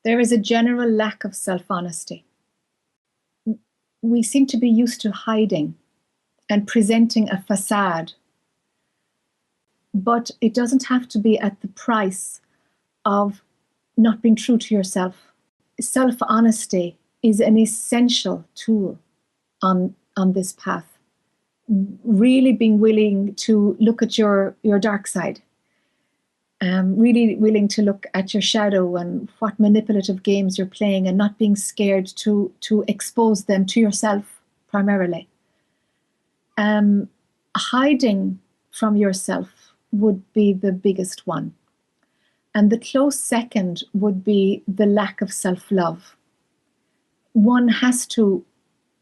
There is a general lack of self-honesty. We seem to be used to hiding and presenting a facade, but it doesn't have to be at the price of not being true to yourself. Self-honesty is an essential tool on this path. Really being willing to look at your dark side, really willing to look at your shadow and what manipulative games you're playing, and not being scared to expose them to yourself primarily. Hiding from yourself would be the biggest one. And the close second would be the lack of self-love. One has to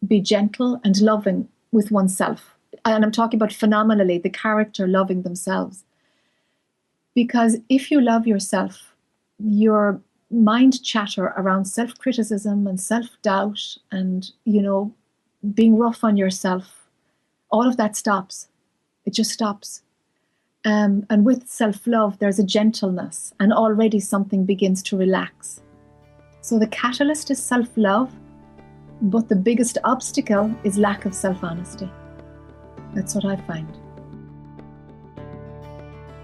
be gentle and loving with oneself. And I'm talking about phenomenally, the character loving themselves. Because if you love yourself, your mind chatter around self-criticism and self-doubt and, being rough on yourself, all of that stops. It just stops. And with self-love, there's a gentleness, and already something begins to relax. So the catalyst is self-love, but the biggest obstacle is lack of self-honesty. That's what I find.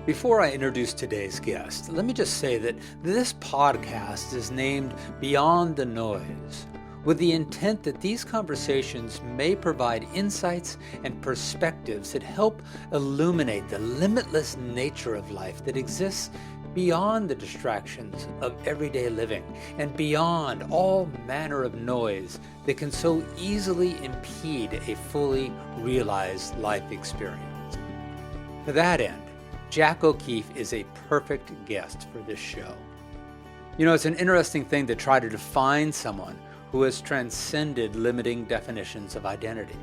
Before I introduce today's guest, let me just say that this podcast is named Beyond the Noise, with the intent that these conversations may provide insights and perspectives that help illuminate the limitless nature of life that exists beyond the distractions of everyday living and beyond all manner of noise that can so easily impede a fully realized life experience. To that end, Jac O'Keeffe is a perfect guest for this show. It's an interesting thing to try to define someone who has transcended limiting definitions of identity.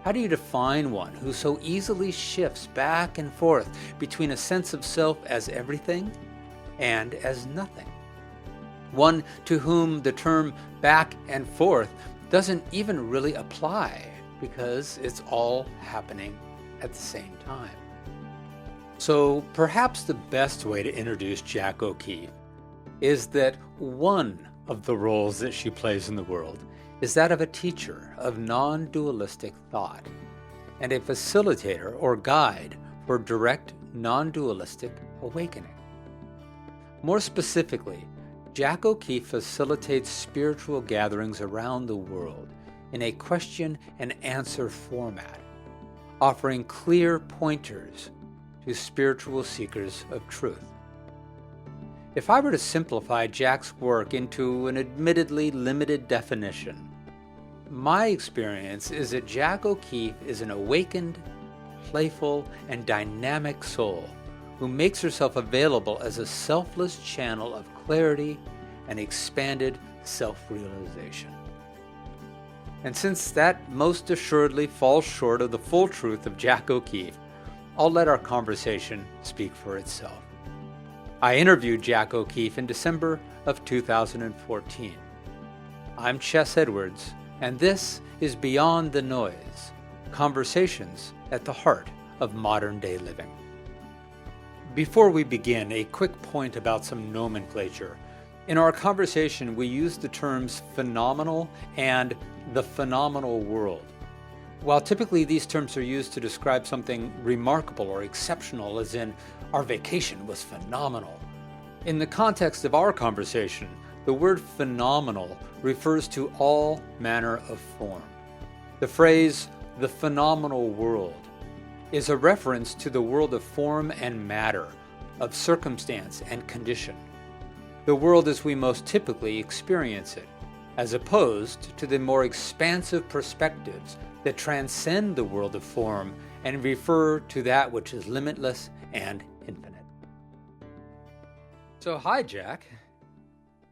How do you define one who so easily shifts back and forth between a sense of self as everything and as nothing? One to whom the term back and forth doesn't even really apply because it's all happening at the same time. So perhaps the best way to introduce Jac O'Keeffe is that one of the roles that she plays in the world is that of a teacher of non-dualistic thought and a facilitator or guide for direct non-dualistic awakening. More specifically, Jac O'Keeffe facilitates spiritual gatherings around the world in a question and answer format, offering clear pointers to spiritual seekers of truth. If I were to simplify Jac's work into an admittedly limited definition, my experience is that Jac O'Keeffe is an awakened, playful, and dynamic soul who makes herself available as a selfless channel of clarity and expanded self-realization. And since that most assuredly falls short of the full truth of Jac O'Keeffe, I'll let our conversation speak for itself. I interviewed Jac O'Keeffe in December of 2014. I'm Chess Edwards, and this is Beyond the Noise, conversations at the heart of modern-day living. Before we begin, a quick point about some nomenclature. In our conversation, we use the terms phenomenal and the phenomenal world. While typically these terms are used to describe something remarkable or exceptional, as in, our vacation was phenomenal, in the context of our conversation, the word phenomenal refers to all manner of form. The phrase, the phenomenal world, is a reference to the world of form and matter, of circumstance and condition. The world as we most typically experience it, as opposed to the more expansive perspectives that transcend the world of form and refer to that which is limitless and infinite. So, hi, Jac.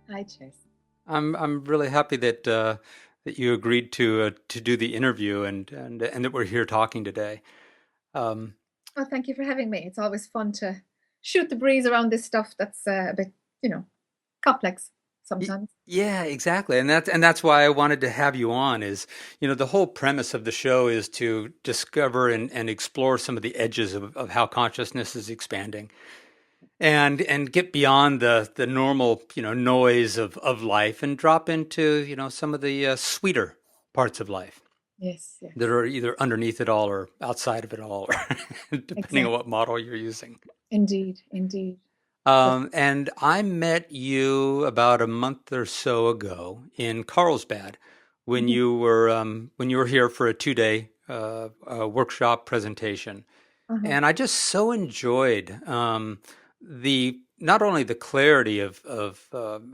Hi, Chase. I'm really happy that that you agreed to do the interview and that we're here talking today. Well, thank you for having me. It's always fun to shoot the breeze around this stuff that's a bit, complex sometimes. Yeah, exactly. And that's why I wanted to have you on is, the whole premise of the show is to discover and explore some of the edges of how consciousness is expanding. and get beyond the normal, noise of life and drop into, some of the sweeter parts of life Yes, yes, that are either underneath it all or outside of it all, depending on exactly. what model you're using. Indeed, indeed. But And I met you about a month or so ago in Carlsbad mhm, when you were here for a 2-day workshop presentation. uh-huh. And I just so enjoyed the not only the clarity of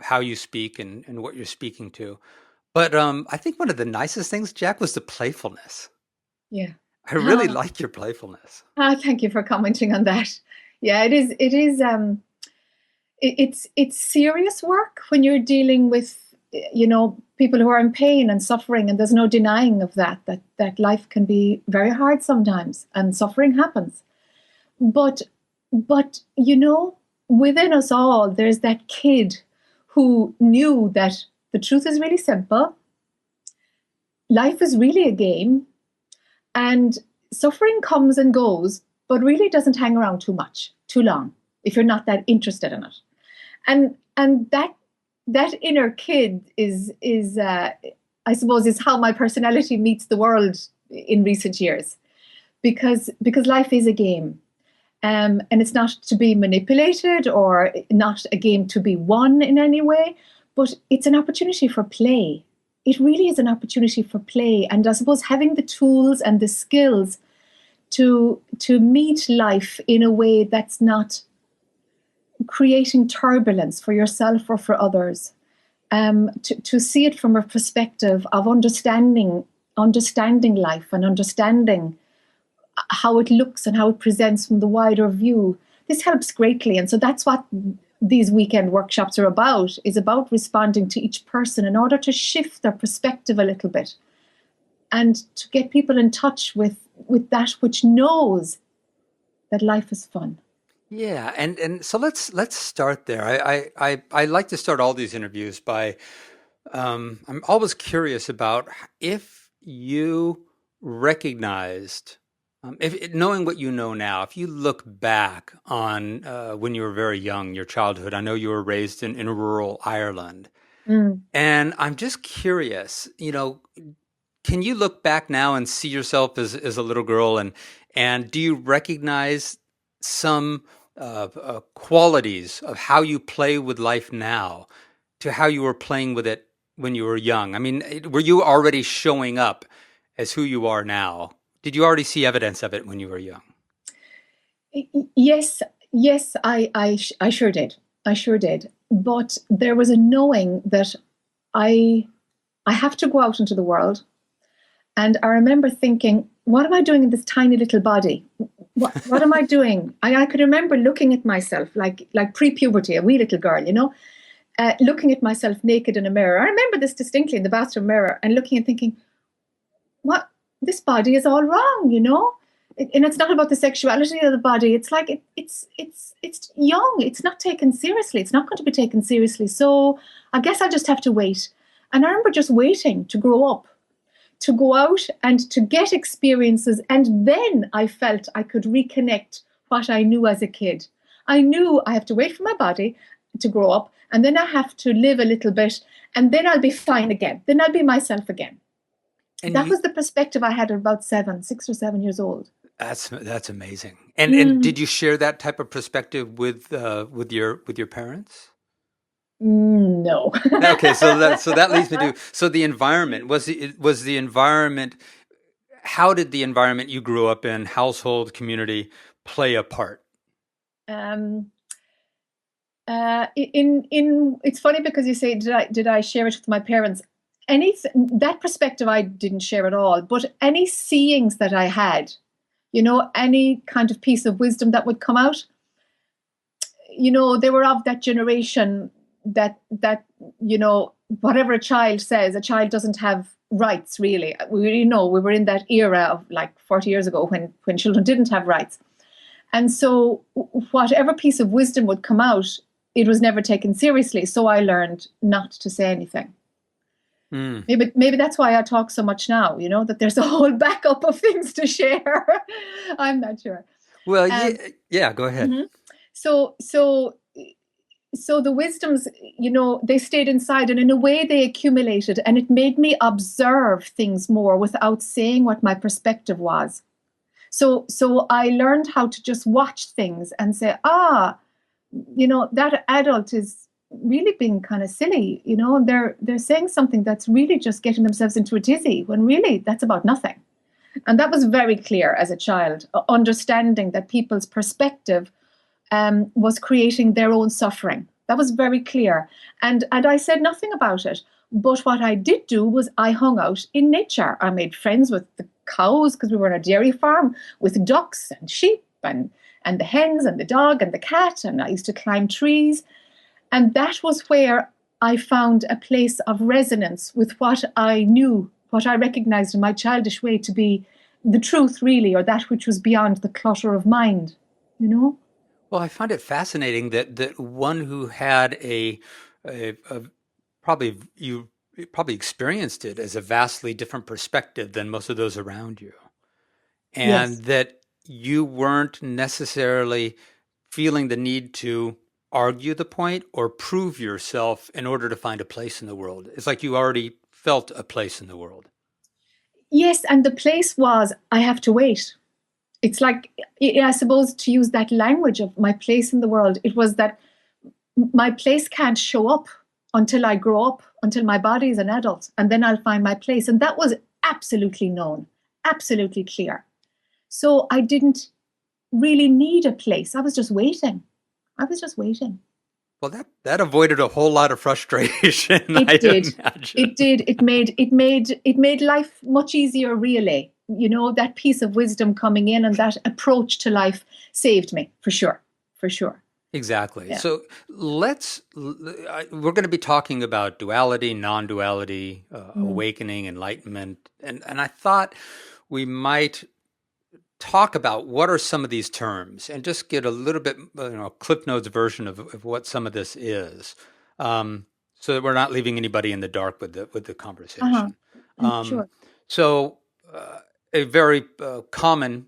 how you speak and what you're speaking to, but I think one of the nicest things, Jack, was the playfulness. Yeah. I really like your playfulness. Thank you for commenting on that. Yeah, it's serious work when you're dealing with people who are in pain and suffering, and there's no denying of that life can be very hard sometimes and suffering happens. But within us all there's that kid who knew that the truth is really simple. Life is really a game, and suffering comes and goes, but really doesn't hang around too much, too long, if you're not that interested in it. And that inner kid is I suppose is how my personality meets the world in recent years, because life is a game. And it's not to be manipulated or not a game to be won in any way, but it's an opportunity for play. It really is an opportunity for play. And I suppose having the tools and the skills to meet life in a way that's not creating turbulence for yourself or for others, to see it from a perspective of understanding life and understanding how it looks and how it presents from the wider view. This helps greatly. And so that's what these weekend workshops are about, is about responding to each person in order to shift their perspective a little bit and to get people in touch with that which knows that life is fun. Yeah, and so let's start there. I like to start all these interviews by I'm always curious about if you recognized, if knowing what you know now, if you look back on when you were very young, your childhood. I know you were raised in rural Ireland, Mm. and I'm just curious, can you look back now and see yourself as a little girl, and do you recognize some qualities of how you play with life now to how you were playing with it when you were young? I mean, were you already showing up as who you are now? Did you already see evidence of it when you were young? Yes, yes, I sure did. I sure did. But there was a knowing that I I have to go out into the world. And I remember thinking, what am I doing in this tiny little body? What am I doing? I could remember looking at myself like pre-puberty, a wee little girl, looking at myself naked in a mirror. I remember this distinctly in the bathroom mirror and looking and thinking, what, this body is all wrong. And it's not about the sexuality of the body. It's like it's young. It's not taken seriously. It's not going to be taken seriously. So I guess I just have to wait. And I remember just waiting to grow up, to go out and to get experiences. And then I felt I could reconnect what I knew as a kid. I knew I have to wait for my body to grow up, and then I have to live a little bit, and then I'll be fine again. Then I'll be myself again. And That was the perspective I had at about 6 or 7 years old. that's amazing. And Mm, did you share that type of perspective with your parents? no. Okay, so that leads me to so the environment was the environment. How did the environment you grew up in, household, community, play a part? um, in it's funny because you say, did I share it with my parents? Any that perspective I didn't share at all, but any seeings that I had, any kind of piece of wisdom that would come out, they were of that generation that whatever a child says, a child doesn't have rights really. We were in that era of like 40 years ago when children didn't have rights. And so whatever piece of wisdom would come out, it was never taken seriously. So I learned not to say anything. Mm. Maybe that's why I talk so much now, that there's a whole backup of things to share. I'm not sure. Well, Um, yeah, yeah. Go ahead. mhm. So, so, so the wisdoms, they stayed inside, and in a way they accumulated, and it made me observe things more without saying what my perspective was. So I learned how to just watch things and say, that adult is really being kind of silly, they're saying something that's really just getting themselves into a tizzy, when really that's about nothing. And that was very clear as a child, understanding that people's perspective was creating their own suffering. That was very clear. And I said nothing about it. But what I did do was I hung out in nature. I made friends with the cows, because we were on a dairy farm, with ducks and sheep and the hens and the dog and the cat. And I used to climb trees. And that was where I found a place of resonance with what I knew, what I recognized in my childish way to be the truth, really, or that which was beyond the clutter of mind, Well, I find it fascinating that one who had a probably you probably experienced it as a vastly different perspective than most of those around you, and Yes. that you weren't necessarily feeling the need to argue the point or prove yourself in order to find a place in the world. It's like you already felt a place in the world. Yes, and the place was, I have to wait. It's like, I suppose, to use that language of my place in the world, it was that my place can't show up until I grow up, until my body is an adult, and then I'll find my place. And that was absolutely known, absolutely clear. So I didn't really need a place. I was just waiting. Well, that avoided a whole lot of frustration. It I did. imagine. It did. It made life much easier, really. That piece of wisdom coming in and that approach to life saved me, for sure. For sure. Exactly. Yeah. So we're going to be talking about duality, non-duality, awakening, enlightenment. And I thought we might talk about what are some of these terms and just get a little bit, Cliff Notes version of what some of this is, so that we're not leaving anybody in the dark with the conversation. Sure. So a very common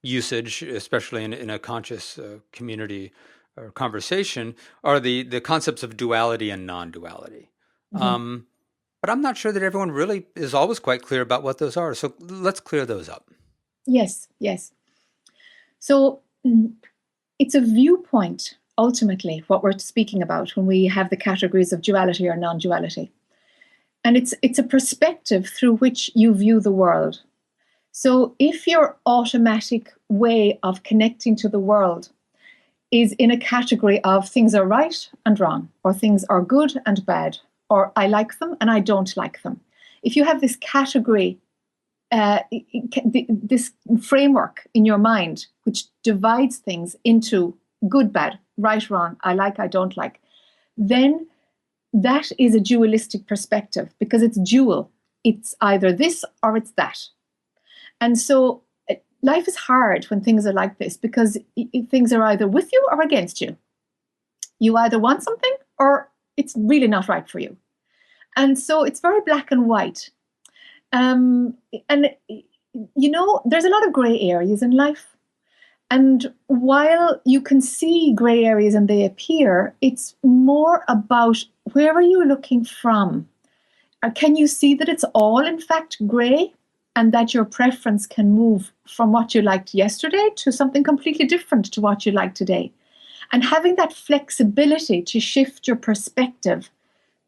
usage, especially in a conscious community or conversation, are the concepts of duality and non-duality. But I'm not sure that everyone really is always quite clear about what those are. So let's clear those up. Yes. So it's a viewpoint, ultimately, what we're speaking about when we have the categories of duality or non-duality. And it's a perspective through which you view the world. So if your automatic way of connecting to the world is in a category of things are right and wrong, or things are good and bad, or I like them and I don't like them. If you have this category, this framework in your mind, which divides things into good, bad, right, wrong, I like, I don't like, then that is a dualistic perspective, because it's dual. It's either this or it's that. And so life is hard when things are like this, because things are either with you or against you. You either want something or it's really not right for you. And so it's very black and white. And, there's a lot of gray areas in life. And while you can see gray areas and they appear, it's more about where are you looking from? Can you see that it's all, in fact, gray? And that your preference can move from what you liked yesterday to something completely different to what you like today. And having that flexibility to shift your perspective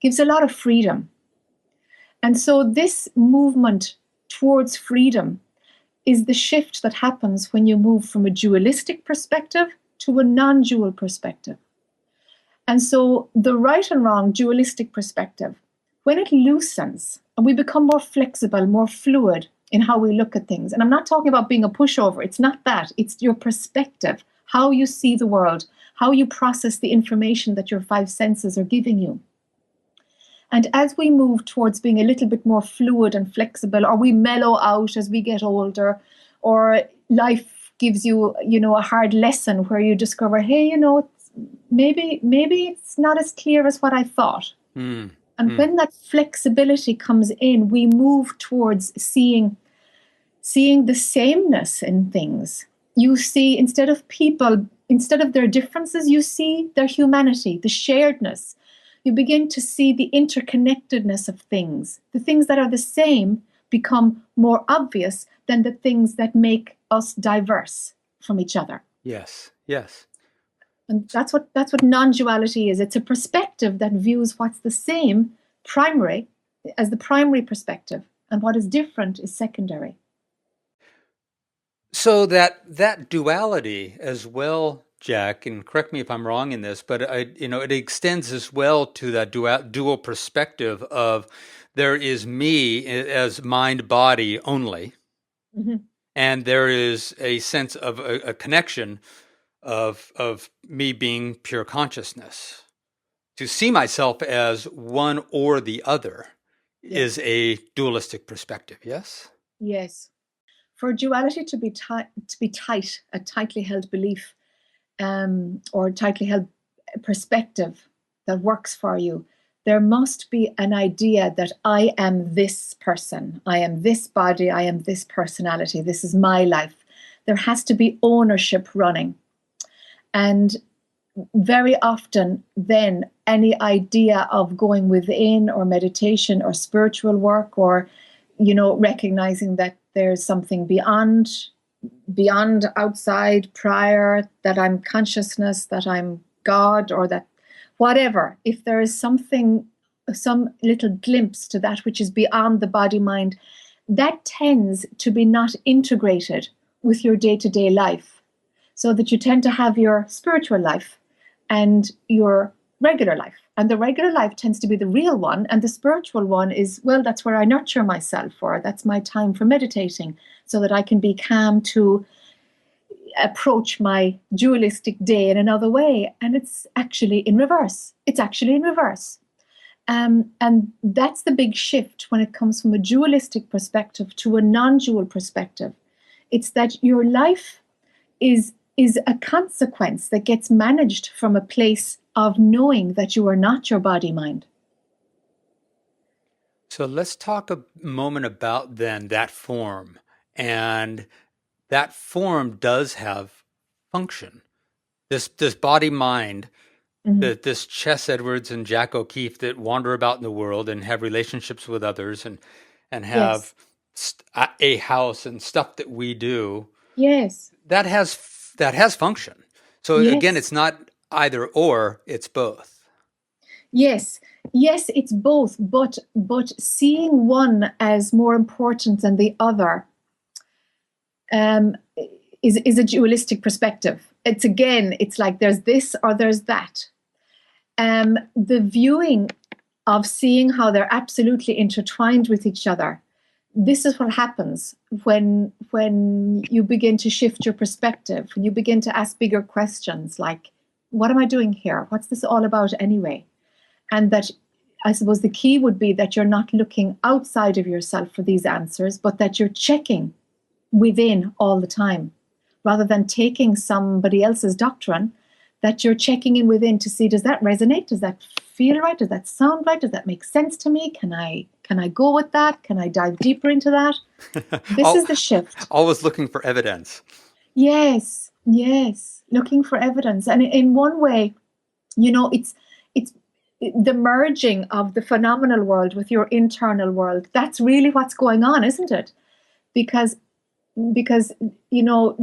gives a lot of freedom. And so this movement towards freedom is the shift that happens when you move from a dualistic perspective to a non-dual perspective. And so the right and wrong dualistic perspective, when it loosens and we become more flexible, more fluid in how we look at things, and I'm not talking about being a pushover, it's not that, it's your perspective, how you see the world, how you process the information that your five senses are giving you. And as we move towards being a little bit more fluid and flexible, or we mellow out as we get older, or life gives you, a hard lesson where you discover, hey, maybe it's not as clear as what I thought. And when that flexibility comes in, we move towards seeing the sameness in things. You see, instead of people instead of their differences, you see their humanity, the sharedness. You begin to see the interconnectedness of things. The things that are the same become more obvious than the things that make us diverse from each other. Yes, yes. And that's what non-duality is. It's a perspective that views what's the same primary as the primary perspective, and what is different is secondary. So that duality as well, Jac, and correct me if I'm wrong in this, but it extends as well to that dual perspective of there is me as mind body only, Mm-hmm. and there is a sense of a connection of me being pure consciousness. To see myself as one or the other Yes. is a dualistic perspective. Yes. Yes. For duality to be tight, a tightly held belief, or tightly held perspective that works for you, there must be an idea that I am this person, I am this body, I am this personality, this is my life. There has to be ownership running. And very often then any idea of going within or meditation or spiritual work or, recognizing that there's something beyond, outside, prior, that I'm consciousness, that I'm God, or that whatever, if there is something, some little glimpse to that which is beyond the body mind, that tends to be not integrated with your day-to-day life, so that you tend to have your spiritual life and your regular life. And the regular life tends to be the real one, and the spiritual one is, well, that's where I nurture myself, or that's my time for meditating, so that I can be calm to approach my dualistic day in another way. And it's actually in reverse. And that's the big shift when it comes from a dualistic perspective to a non-dual perspective. It's that your life is a consequence that gets managed from a place of knowing that you are not your body mind. So let's talk a moment about then that form. And that form does have function. This body mind, Mm-hmm. this Chess Edwards and Jac O'Keeffe that wander about in the world and have relationships with others and have Yes. a house and stuff that we do. Yes. That has function. So again, Yes. it's not either or, it's both. Yes. Yes, it's both, but seeing one as more important than the other is a dualistic perspective. It's like there's this or there's that. The viewing of seeing how they're absolutely intertwined with each other. This is what happens when you begin to shift your perspective, when you begin to ask bigger questions like, what am I doing here? What's this all about anyway? And that, I suppose the key would be that you're not looking outside of yourself for these answers, but that you're checking within all the time, rather than taking somebody else's doctrine, that you're checking in within to see, does that resonate? Does that feel right? Does that sound right? Does that make sense to me? Can I go with that? Can I dive deeper into that? This is the shift. Always looking for evidence. Yes, looking for evidence. And in one way, it's the merging of the phenomenal world with your internal world. That's really what's going on, isn't it? Because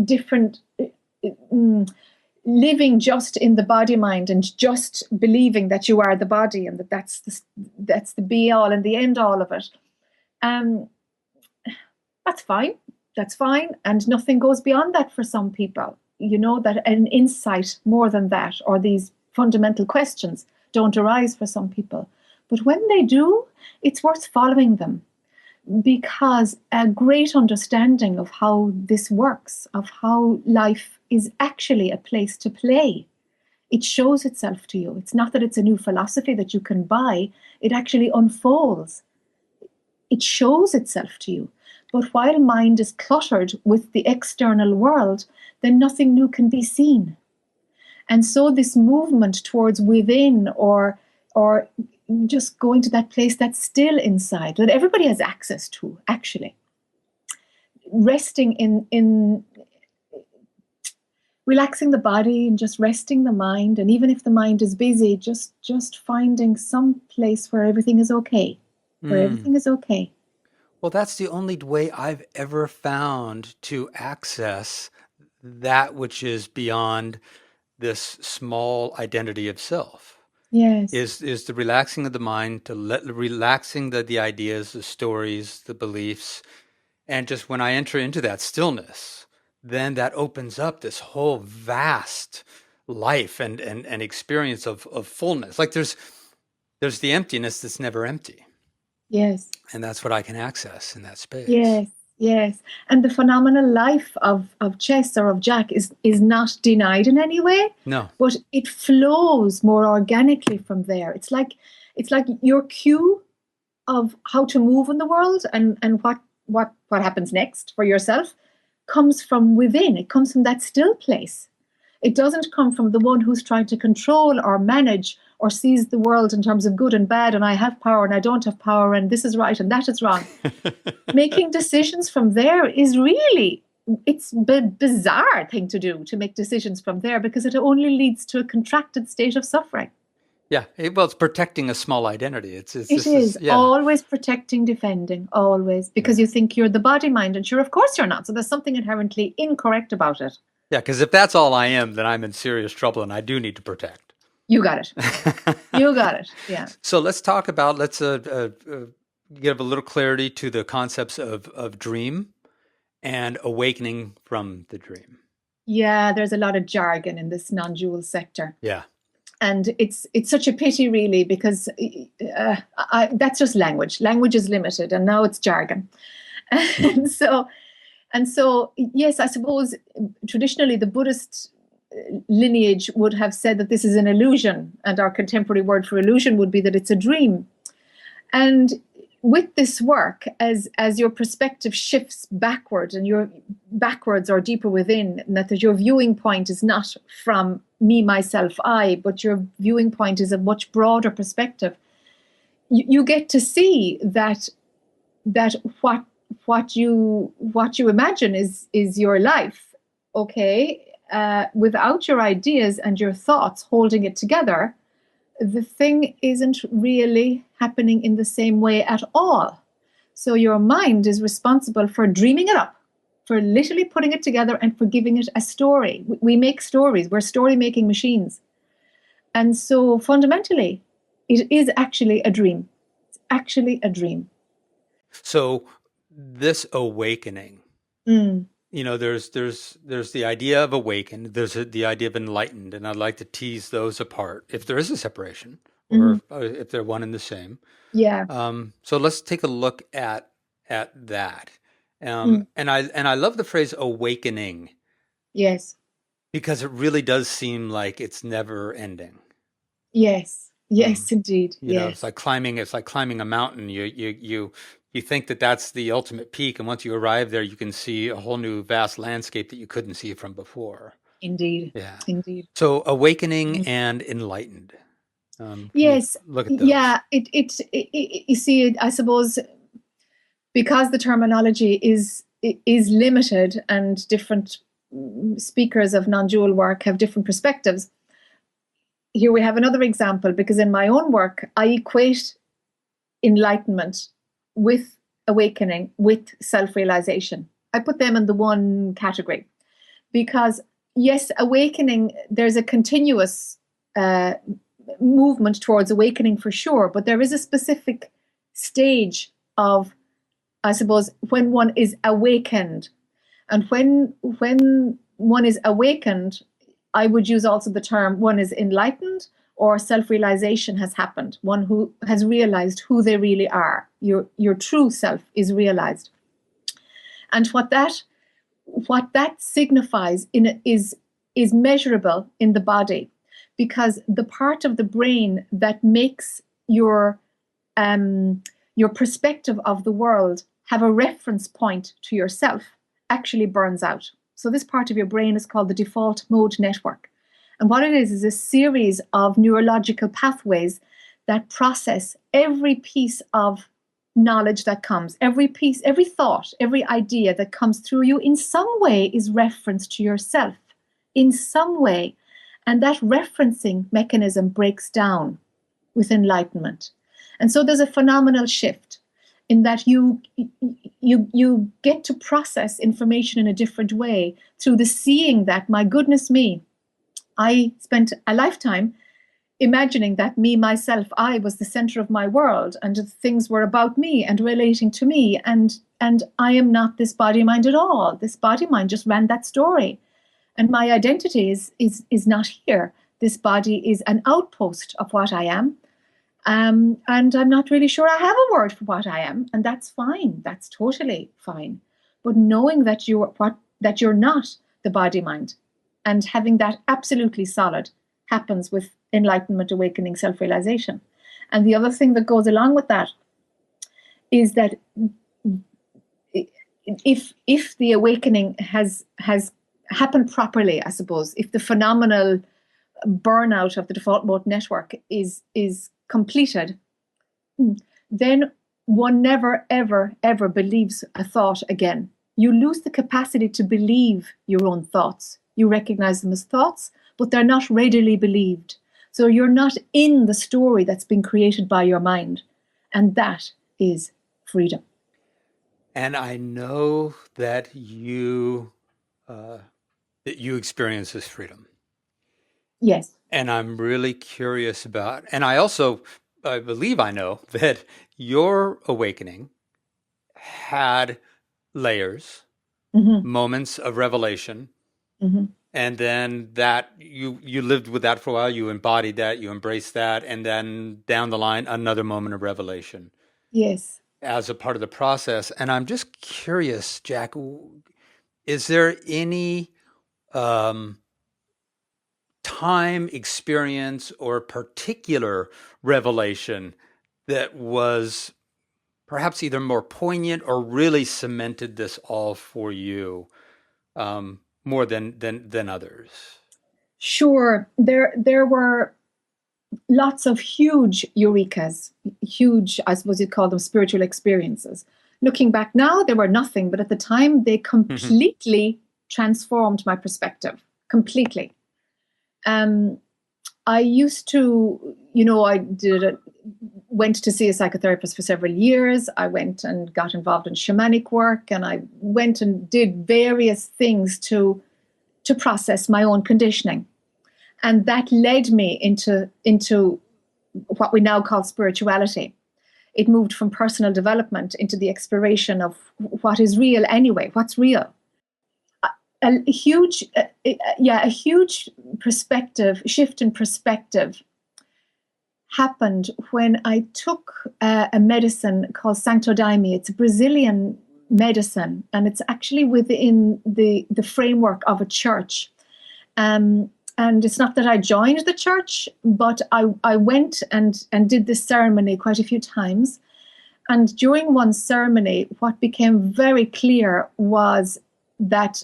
different living just in the body mind and just believing that you are the body and that's the be all and the end all of it. That's fine, and nothing goes beyond that for some people. That an insight more than that, or these fundamental questions, don't arise for some people. But when they do, it's worth following them, because a great understanding of how this works, of how life is actually a place to play, it shows itself to you. It's not that it's a new philosophy that you can buy. It actually unfolds. It shows itself to you. But while mind is cluttered with the external world, then nothing new can be seen. And so this movement towards within, or just going to that place that's still inside, that everybody has access to, actually. Resting in relaxing the body and just resting the mind. And even if the mind is busy, just finding some place where everything is okay, where everything is okay. Well, that's the only way I've ever found to access that which is beyond this small identity of self. Yes, Is the relaxing of the mind, relaxing the ideas, the stories, the beliefs, and just when I enter into that stillness, then that opens up this whole vast life and experience of fullness. Like there's the emptiness that's never empty. yes. And that's what I can access in that space. Yes, yes. And the phenomenal life of chess or of Jack is not denied in any way, No. but it flows more organically from there. It's like your cue of how to move in the world and what happens next for yourself comes from within. It comes from that still place. It doesn't come from the one who's trying to control or manage or sees the world in terms of good and bad, and I have power and I don't have power, and this is right and that is wrong. Making decisions from there is really, it's a bizarre thing to do, to make decisions from there, because it only leads to a contracted state of suffering. Yeah, well, it's protecting a small identity. It is always protecting, defending, always, because you think you're the body, mind, and sure, of course you're not. So there's something inherently incorrect about it. Yeah, because if that's all I am, then I'm in serious trouble and I do need to protect. You got it. You got it. Yeah. So let's talk about, let's give a little clarity to the concepts of dream and awakening from the dream. Yeah, there's a lot of jargon in this non-dual sector. Yeah. And it's such a pity, really, because that's just language. Language is limited, and now it's jargon. And so, yes, I suppose traditionally the Buddhist lineage would have said that this is an illusion, and our contemporary word for illusion would be that it's a dream. And with this work, as your perspective shifts backward, and you're backwards or deeper within, and that your viewing point is not from me, myself, I, but your viewing point is a much broader perspective, you get to see that what you imagine is your life, okay, without your ideas and your thoughts holding it together. The thing isn't really happening in the same way at all. So your mind is responsible for dreaming it up, for literally putting it together and for giving it a story. We make stories. We're story-making machines. And so fundamentally, it is actually a dream. It's actually a dream. So this awakening, there's the idea of awakened, there's the idea of enlightened, and I'd like to tease those apart if there is a separation or if they're one and the same. Yeah. So let's take a look at that. And I love the phrase awakening. Yes. Because it really does seem like it's never ending. Yes. Yes, indeed. You know, it's like climbing a mountain. You think that that's the ultimate peak, and once you arrive there, you can see a whole new vast landscape that you couldn't see from before. Indeed. Yeah. Indeed. So awakening and enlightened. Yes. Look at those. Yeah. You see, I suppose, because the terminology is limited and different speakers of non-dual work have different perspectives. Here we have another example, because in my own work, I equate enlightenment with awakening, with self-realization. I put them in the one category because, yes, awakening, there's a continuous movement towards awakening for sure, but there is a specific stage of, I suppose, when one is awakened. And when one is awakened, I would use also the term one is enlightened, or self-realization has happened. One who has realized who they really are. Your true self is realized. And what that signifies is measurable in the body, because the part of the brain that makes your perspective of the world have a reference point to yourself actually burns out. So this part of your brain is called the default mode network. And what it is a series of neurological pathways that process every piece of knowledge that comes, every piece, every thought, every idea that comes through you in some way is referenced to yourself. in some way. And that referencing mechanism breaks down with enlightenment. And so there's a phenomenal shift in that you get to process information in a different way through the seeing that, my goodness me, I spent a lifetime imagining that me, myself, I was the center of my world, and things were about me and relating to me. And I am not this body mind at all. This body mind just ran that story. And my identity is not here. This body is an outpost of what I am. And I'm not really sure I have a word for what I am. And that's fine. That's totally fine. But knowing that you're not the body mind, and having that absolutely solid, happens with enlightenment, awakening, self-realization. And the other thing that goes along with that is that if the awakening has happened properly, I suppose, if the phenomenal burnout of the default mode network is completed, then one never, ever, ever believes a thought again. You lose the capacity to believe your own thoughts. You recognize them as thoughts, but they're not readily believed. So you're not in the story that's been created by your mind. And that is freedom. And I know that you experience this freedom. Yes. And I'm really curious about, and I believe I know that your awakening had layers, moments of revelation, and then that you lived with that for a while, you embodied that, you embraced that, and then down the line, another moment of revelation. Yes. As a part of the process. And I'm just curious, Jac, is there any time, experience, or particular revelation that was perhaps either more poignant or really cemented this all for you more than others? Sure. There were lots of huge eurekas, huge, I suppose you'd call them, spiritual experiences. Looking back now, they were nothing, but at the time they completely transformed my perspective, completely. I used to, went to see a psychotherapist for several years. I went and got involved in shamanic work, and I went and did various things to process my own conditioning. And that led me into what we now call spirituality. It moved from personal development into the exploration of what is real anyway, what's real. A huge shift in perspective happened when I took a medicine called Sancto Daime. It's a Brazilian medicine, and it's actually within the framework of a church. And it's not that I joined the church, but I went and did this ceremony quite a few times. And during one ceremony, what became very clear was that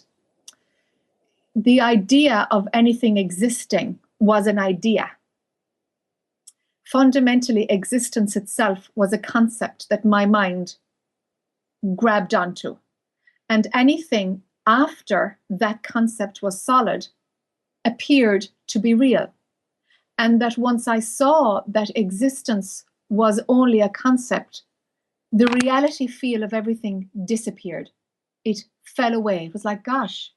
the idea of anything existing was an idea. Fundamentally, existence itself was a concept that my mind grabbed onto. And anything after that concept was solid appeared to be real. And that once I saw that existence was only a concept, the reality feel of everything disappeared. It fell away. It was like, gosh,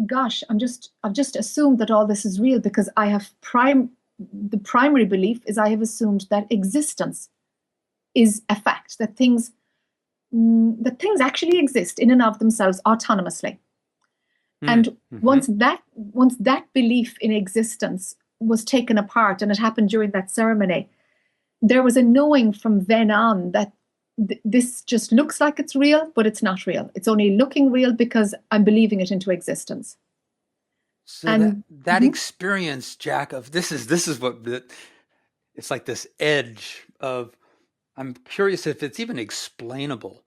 I've just assumed that all this is real because I have the primary belief is I have assumed that existence is a fact, that things actually exist in and of themselves autonomously. And once that belief in existence was taken apart, and it happened during that ceremony, there was a knowing from then on that this just looks like it's real, but it's not real. It's only looking real because I'm believing it into existence. So and that experience, Jac, of this is what it's like, this edge of, I'm curious if it's even explainable.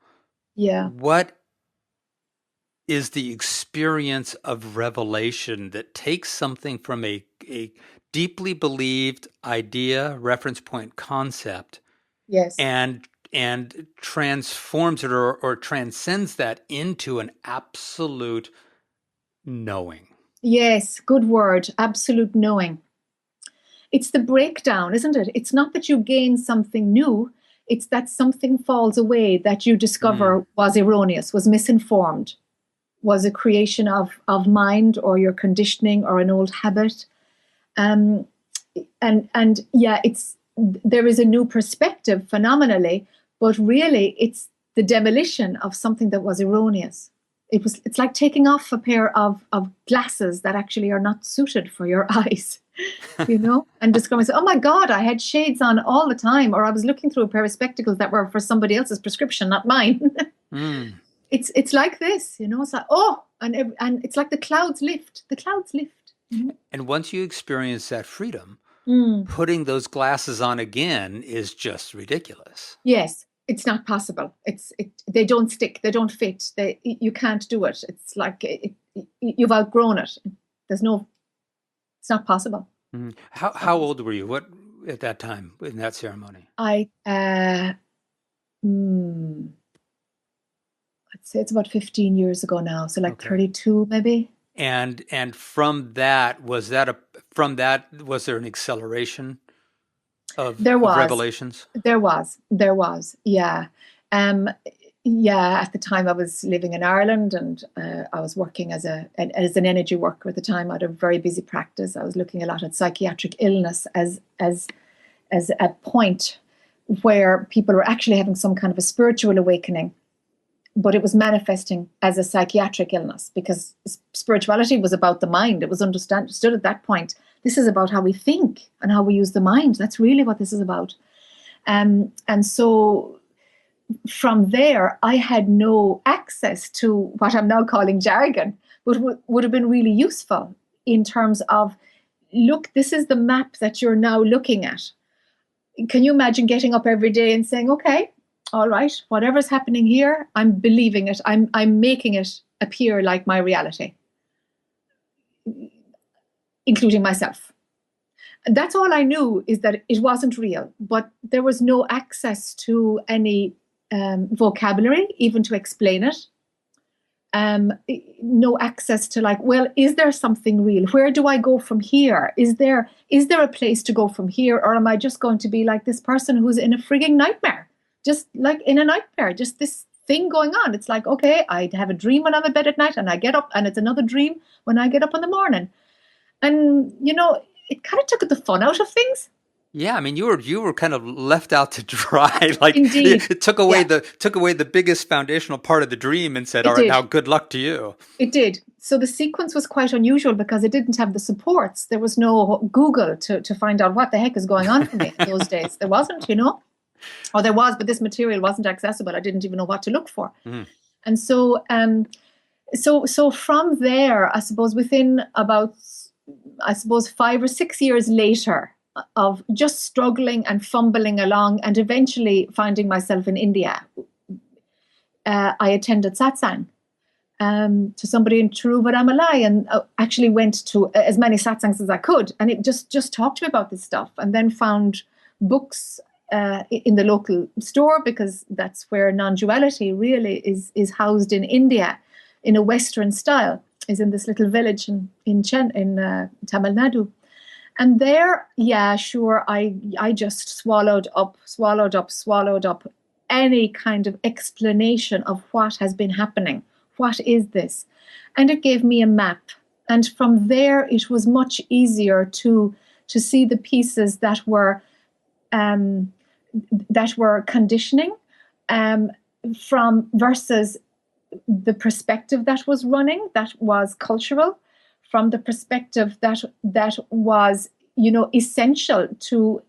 Yeah. What is the experience of revelation that takes something from a deeply believed idea, reference point, concept, yes, and transforms it or transcends that into an absolute knowing? Yes, good word. Absolute knowing. It's the breakdown, isn't it? It's not that you gain something new. It's that something falls away that you discover was erroneous, was misinformed, was a creation of mind or your conditioning or an old habit. And yeah, there is a new perspective phenomenally, but really it's the demolition of something that was erroneous. It's like taking off a pair of glasses that actually are not suited for your eyes, and discovering, oh my God, I had shades on all the time, or I was looking through a pair of spectacles that were for somebody else's prescription, not mine. It's like this, it's like, oh, and it's like the clouds lift. And once you experience that freedom, putting those glasses on again is just ridiculous. Yes, it's not possible. They don't stick. They don't fit. You can't do it. It's like you've outgrown it. It's not possible. How old were you? What at that time in that ceremony? I'd say it's about 15 years ago now. So like 32 maybe. And from that, was there an acceleration of revelations? There was, yeah. At the time I was living in Ireland, and I was working as an energy worker at the time. I had a very busy practice. I was looking a lot at psychiatric illness as a point where people were actually having some kind of a spiritual awakening, but it was manifesting as a psychiatric illness because spirituality was about the mind. It was understood at that point. This is about how we think and how we use the mind. That's really what this is about. And so from there, I had no access to what I'm now calling jargon, but would have been really useful in terms of, look, this is the map that you're now looking at. Can you imagine getting up every day and saying, okay, all right, whatever's happening here, I'm believing it. I'm making it appear like my reality, including myself. And that's all I knew, is that it wasn't real, but there was no access to any vocabulary, even to explain it. No access to like, well, is there something real? Where do I go from here? Is there a place to go from here? Or am I just going to be like this person who's in a frigging nightmare? Just like in a nightmare, just this thing going on. It's like, okay, I have a dream when I'm in bed at night, and I get up and it's another dream when I get up in the morning. And, it kind of took the fun out of things. Yeah, I mean, you were kind of left out to dry. Like, indeed. It took away the biggest foundational part of the dream and said, all right, now good luck to you. It did. So the sequence was quite unusual because it didn't have the supports. There was no Google to find out what the heck is going on for me in those days. There wasn't, or there was, but this material wasn't accessible. I didn't even know what to look for. And so, so from there, I suppose within about, 5 or 6 years later of just struggling and fumbling along and eventually finding myself in India, I attended satsang to somebody in Tiruvannamalai, and actually went to as many satsangs as I could. And it just talked to me about this stuff, and then found books in the local store, because that's where non-duality really is housed in India in a Western style, is in this little village in Tamil Nadu. And there, yeah, sure, I just swallowed up any kind of explanation of what has been happening. What is this? And it gave me a map. And from there, it was much easier to see the pieces that were conditioning from versus the perspective that was running, that was cultural, from the perspective that was, essential to,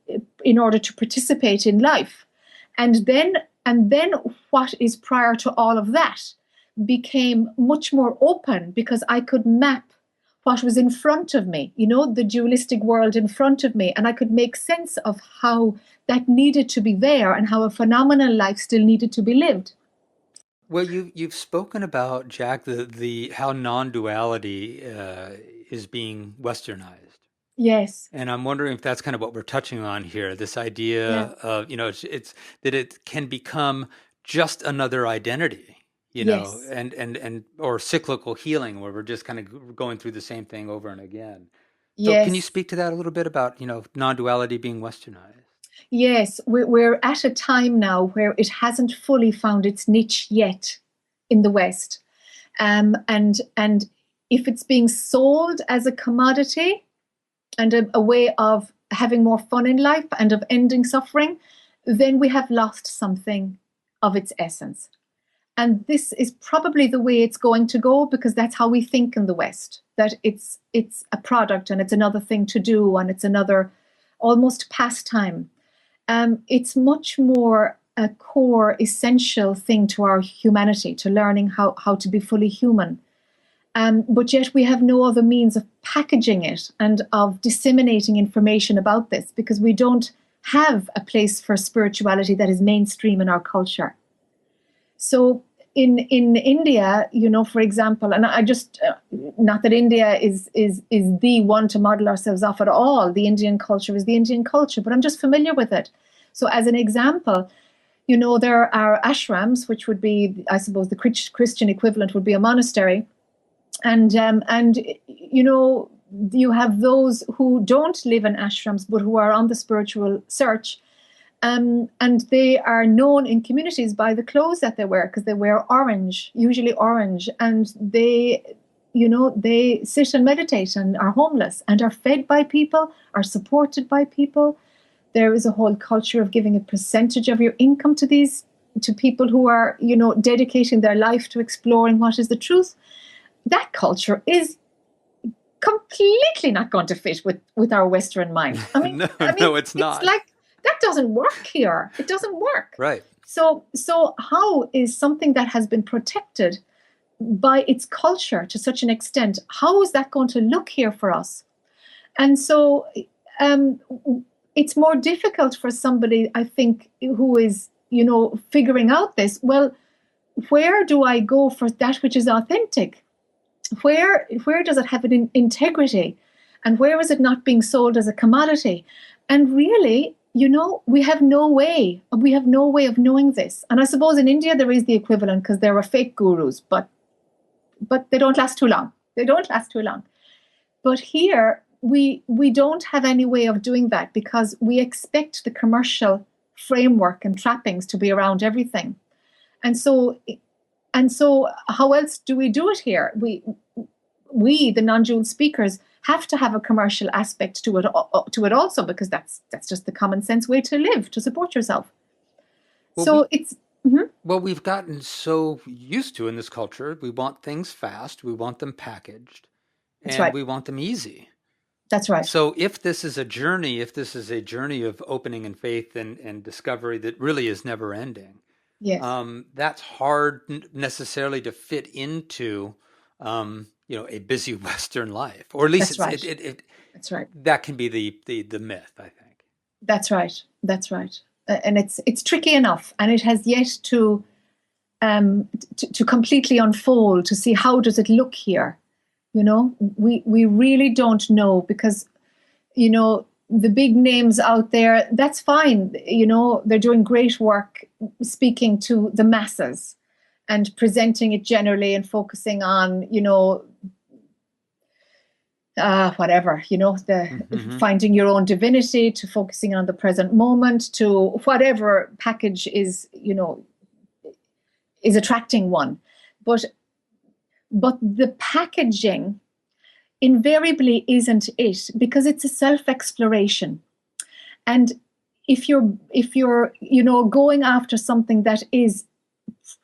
in order to participate in life. And then what is prior to all of that became much more open, because I could map what was in front of me, the dualistic world in front of me, and I could make sense of how that needed to be there and how a phenomenal life still needed to be lived. Well, you've spoken about, Jac, the how non-duality is being Westernized. Yes. And I'm wondering if that's kind of what we're touching on here. This idea of, it's that it can become just another identity. Yes. and or cyclical healing where we're just kind of going through the same thing over and again. So can you Yes. speak to that a little bit about, non-duality being westernized? Yes. We're at a time now where it hasn't fully found its niche yet in the West. And if it's being sold as a commodity and a way of having more fun in life and of ending suffering, then we have lost something of its essence. And this is probably the way it's going to go, because that's how we think in the West, that it's a product and it's another thing to do and it's another almost pastime. It's much more a core, essential thing to our humanity, to learning how to be fully human. But yet we have no other means of packaging it and of disseminating information about this, because we don't have a place for spirituality that is mainstream in our culture. So in India, for example, and I just not that India is the one to model ourselves off at all. The Indian culture is the Indian culture, but I'm just familiar with it. So as an example, there are ashrams, which would be, I suppose, the Christian equivalent would be a monastery, and you have those who don't live in ashrams but who are on the spiritual search. And they are known in communities by the clothes that they wear, because they wear orange, usually orange, and they sit and meditate and are homeless and are fed by people, are supported by people. There is a whole culture of giving a percentage of your income to people who are, dedicating their life to exploring what is the truth. That culture is completely not going to fit with our Western mind. No, it's not. It's like, that doesn't work here. It doesn't work. Right. So how is something that has been protected by its culture to such an extent, how is that going to look here for us? And so it's more difficult for somebody, I think, who is, figuring out this. Well, where do I go for that which is authentic? Where does it have an integrity? And where is it not being sold as a commodity? And really, we have no way of knowing this. And I suppose in India there is the equivalent, because there are fake gurus, but they don't last too long. But here we don't have any way of doing that, because we expect the commercial framework and trappings to be around everything. And so how else do we do it here? We the non-dual speakers have to have a commercial aspect to it also, because that's just the common sense way to live, to support yourself. Well, we've gotten so used to in this culture, we want things fast, we want them packaged, and right. We want them easy. That's right. So if this is a journey of opening and faith and discovery that really is never ending, yes, that's hard necessarily to fit into a busy Western life, or at least that's right. That's right. That can be the myth, I think. That's right. And it's tricky enough, and it has yet to completely unfold, to see how does it look here. We really don't know, because the big names out there, that's fine. They're doing great work speaking to the masses and presenting it generally and focusing on whatever, finding your own divinity, to focusing on the present moment, to whatever package is attracting one. But the packaging invariably isn't it, because it's a self-exploration. And if you're going after something that is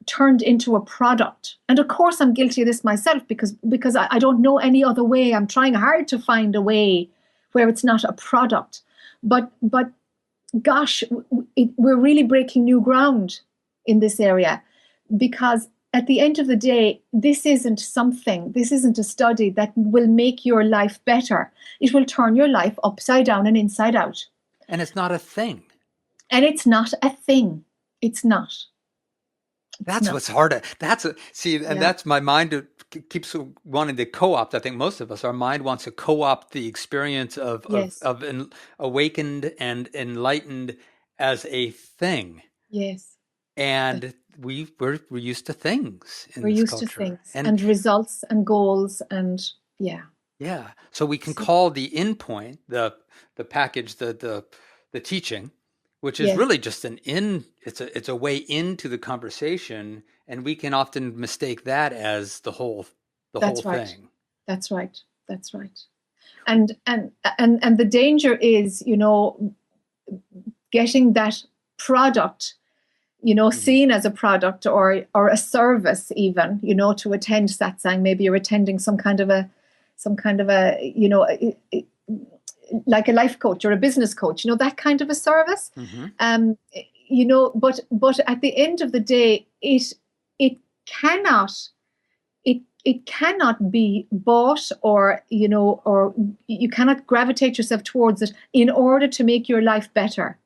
turned into a product, and of course I'm guilty of this myself, because I don't know any other way. I'm trying hard to find a way where it's not a product, but gosh, we're really breaking new ground in this area, because at the end of the day, this isn't a study that will make your life better. It will turn your life upside down and inside out. And it's not a thing. It's not. That's what's hard. That's my mind keeps wanting to co-opt. I think most of us, our mind wants to co-opt the experience of awakened and enlightened as a thing. Yes. And we're used to things in We're this used to culture, things and results and goals and yeah. yeah, so we can call the endpoint the package the teaching, which is Yes, really just an in. It's a way into the conversation, and we can often mistake that as the whole that's right. thing. That's right. That's right. And the danger is, getting that product, Mhm. seen as a product or a service even, to attend satsang. Maybe you're attending some kind of a like a life coach or a business coach, that kind of a service. Mhm. Um, but at the end of the day, it cannot it cannot be bought, or or you cannot gravitate yourself towards it in order to make your life better.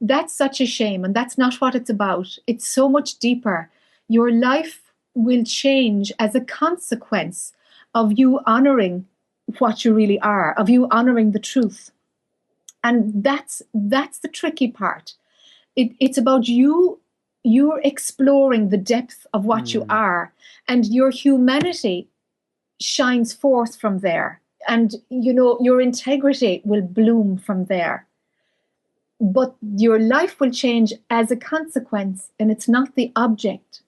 That's such a shame, and that's not what it's about. It's so much deeper. Your life will change as a consequence of you honoring what you really are, of you honoring the truth. And that's the tricky part. It's about you're exploring the depth of what you Mm. are, and your humanity shines forth from there, and your integrity will bloom from there. But your life will change as a consequence, and it's not the object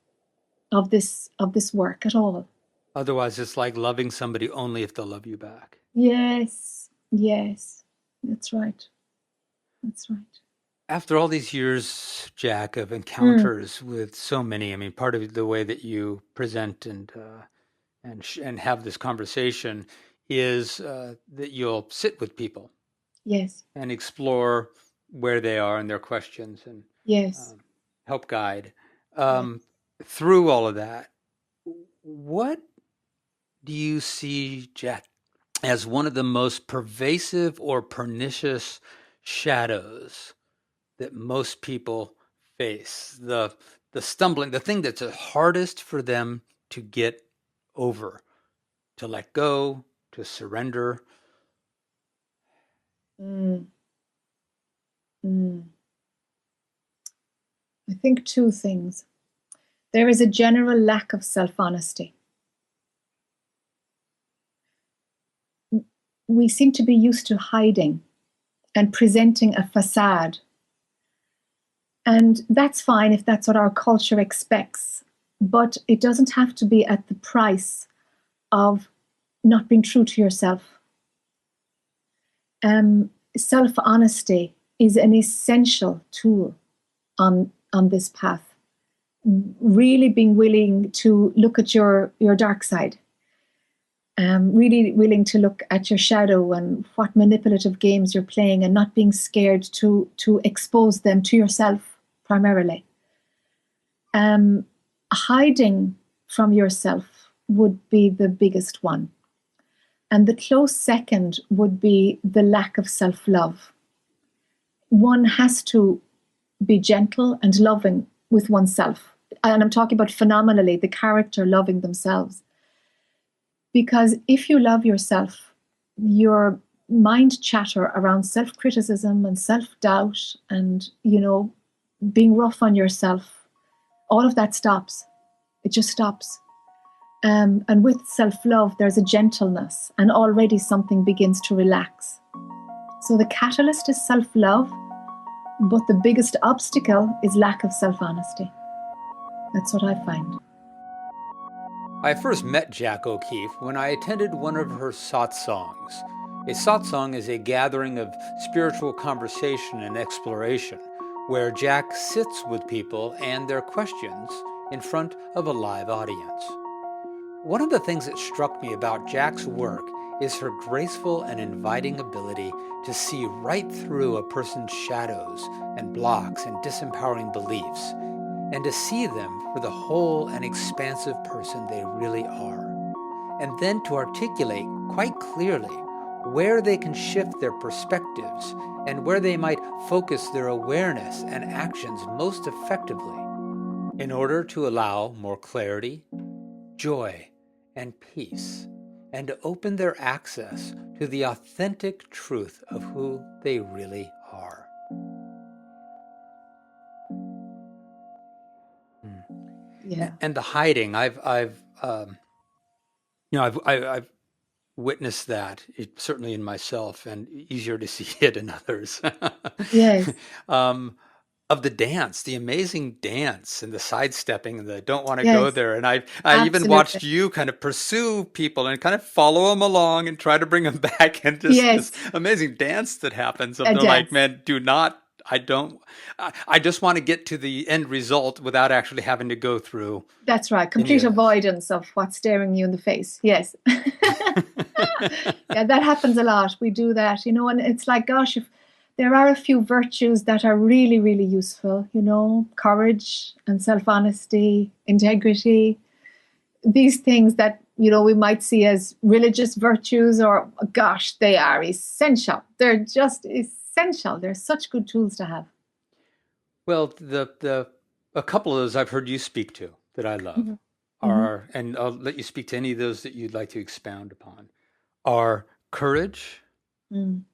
of this work at all. Otherwise, it's like loving somebody only if they'll love you back. Yes, yes, that's right. That's right. After all these years, Jac, of Mm, encounters with so many, I mean, part of the way that you present and have this conversation is that you'll sit with people yes, and explore where they are and their questions and yes, um, help guide. yes. Um, through all of that, what do you see, Jac, as one of the most pervasive or pernicious shadows that most people face? The stumbling, the thing that's the hardest for them to get over, to let go, to surrender. Mm, mm. I think two things. There is a general lack of self-honesty. We seem to be used to hiding and presenting a facade. And that's fine if that's what our culture expects. But it doesn't have to be at the price of not being true to yourself. Self-honesty is an essential tool on this path. Really being willing to look at your dark side. Really willing to look at your shadow and what manipulative games you're playing, and not being scared to expose them to yourself primarily. Hiding from yourself would be the biggest one. And the close second would be the lack of self-love. One has to be gentle and loving with oneself. And I'm talking about phenomenally, the character loving themselves. Because if you love yourself, your mind chatter around self-criticism and self-doubt and, being rough on yourself, all of that stops. It just stops. And with self-love, there's a gentleness, and already something begins to relax. So the catalyst is self-love, but the biggest obstacle is lack of self-honesty. That's what I find. I first met Jac O'Keeffe when I attended one of her satsangs. A satsang is a gathering of spiritual conversation and exploration, where Jac sits with people and their questions in front of a live audience. One of the things that struck me about Jac's work is her graceful and inviting ability to see right through a person's shadows and blocks and disempowering beliefs, and to see them for the whole and expansive person they really are, and then to articulate quite clearly where they can shift their perspectives and where they might focus their awareness and actions most effectively in order to allow more clarity, joy, and peace, and to open their access to the authentic truth of who they really are. Yeah. And the hiding, I've witnessed that, certainly in myself, and easier to see it in others. Yes. um, of the dance, the amazing dance and the sidestepping and the don't want to go Yes. there. And I even watched Absolutely. you kind of pursue people and kind of follow them along and try to bring them back, and just this Yes. amazing dance that happens of A they're like, dance. man, do not, I don't, I just want to get to the end result without actually having to go through That's right. any Complete of this. avoidance of what's staring you in the face. Yes. Yeah, that happens a lot. We do that, and it's like, gosh, if there are a few virtues that are really, really useful, courage and self-honesty, integrity, these things that, we might see as religious virtues, or gosh, they are essential. They're just essential. They're such good tools to have. Well, the a couple of those I've heard you speak to that I love Mhm. Mhm. are, and I'll let you speak to any of those that you'd like to expound upon, are courage, Mm.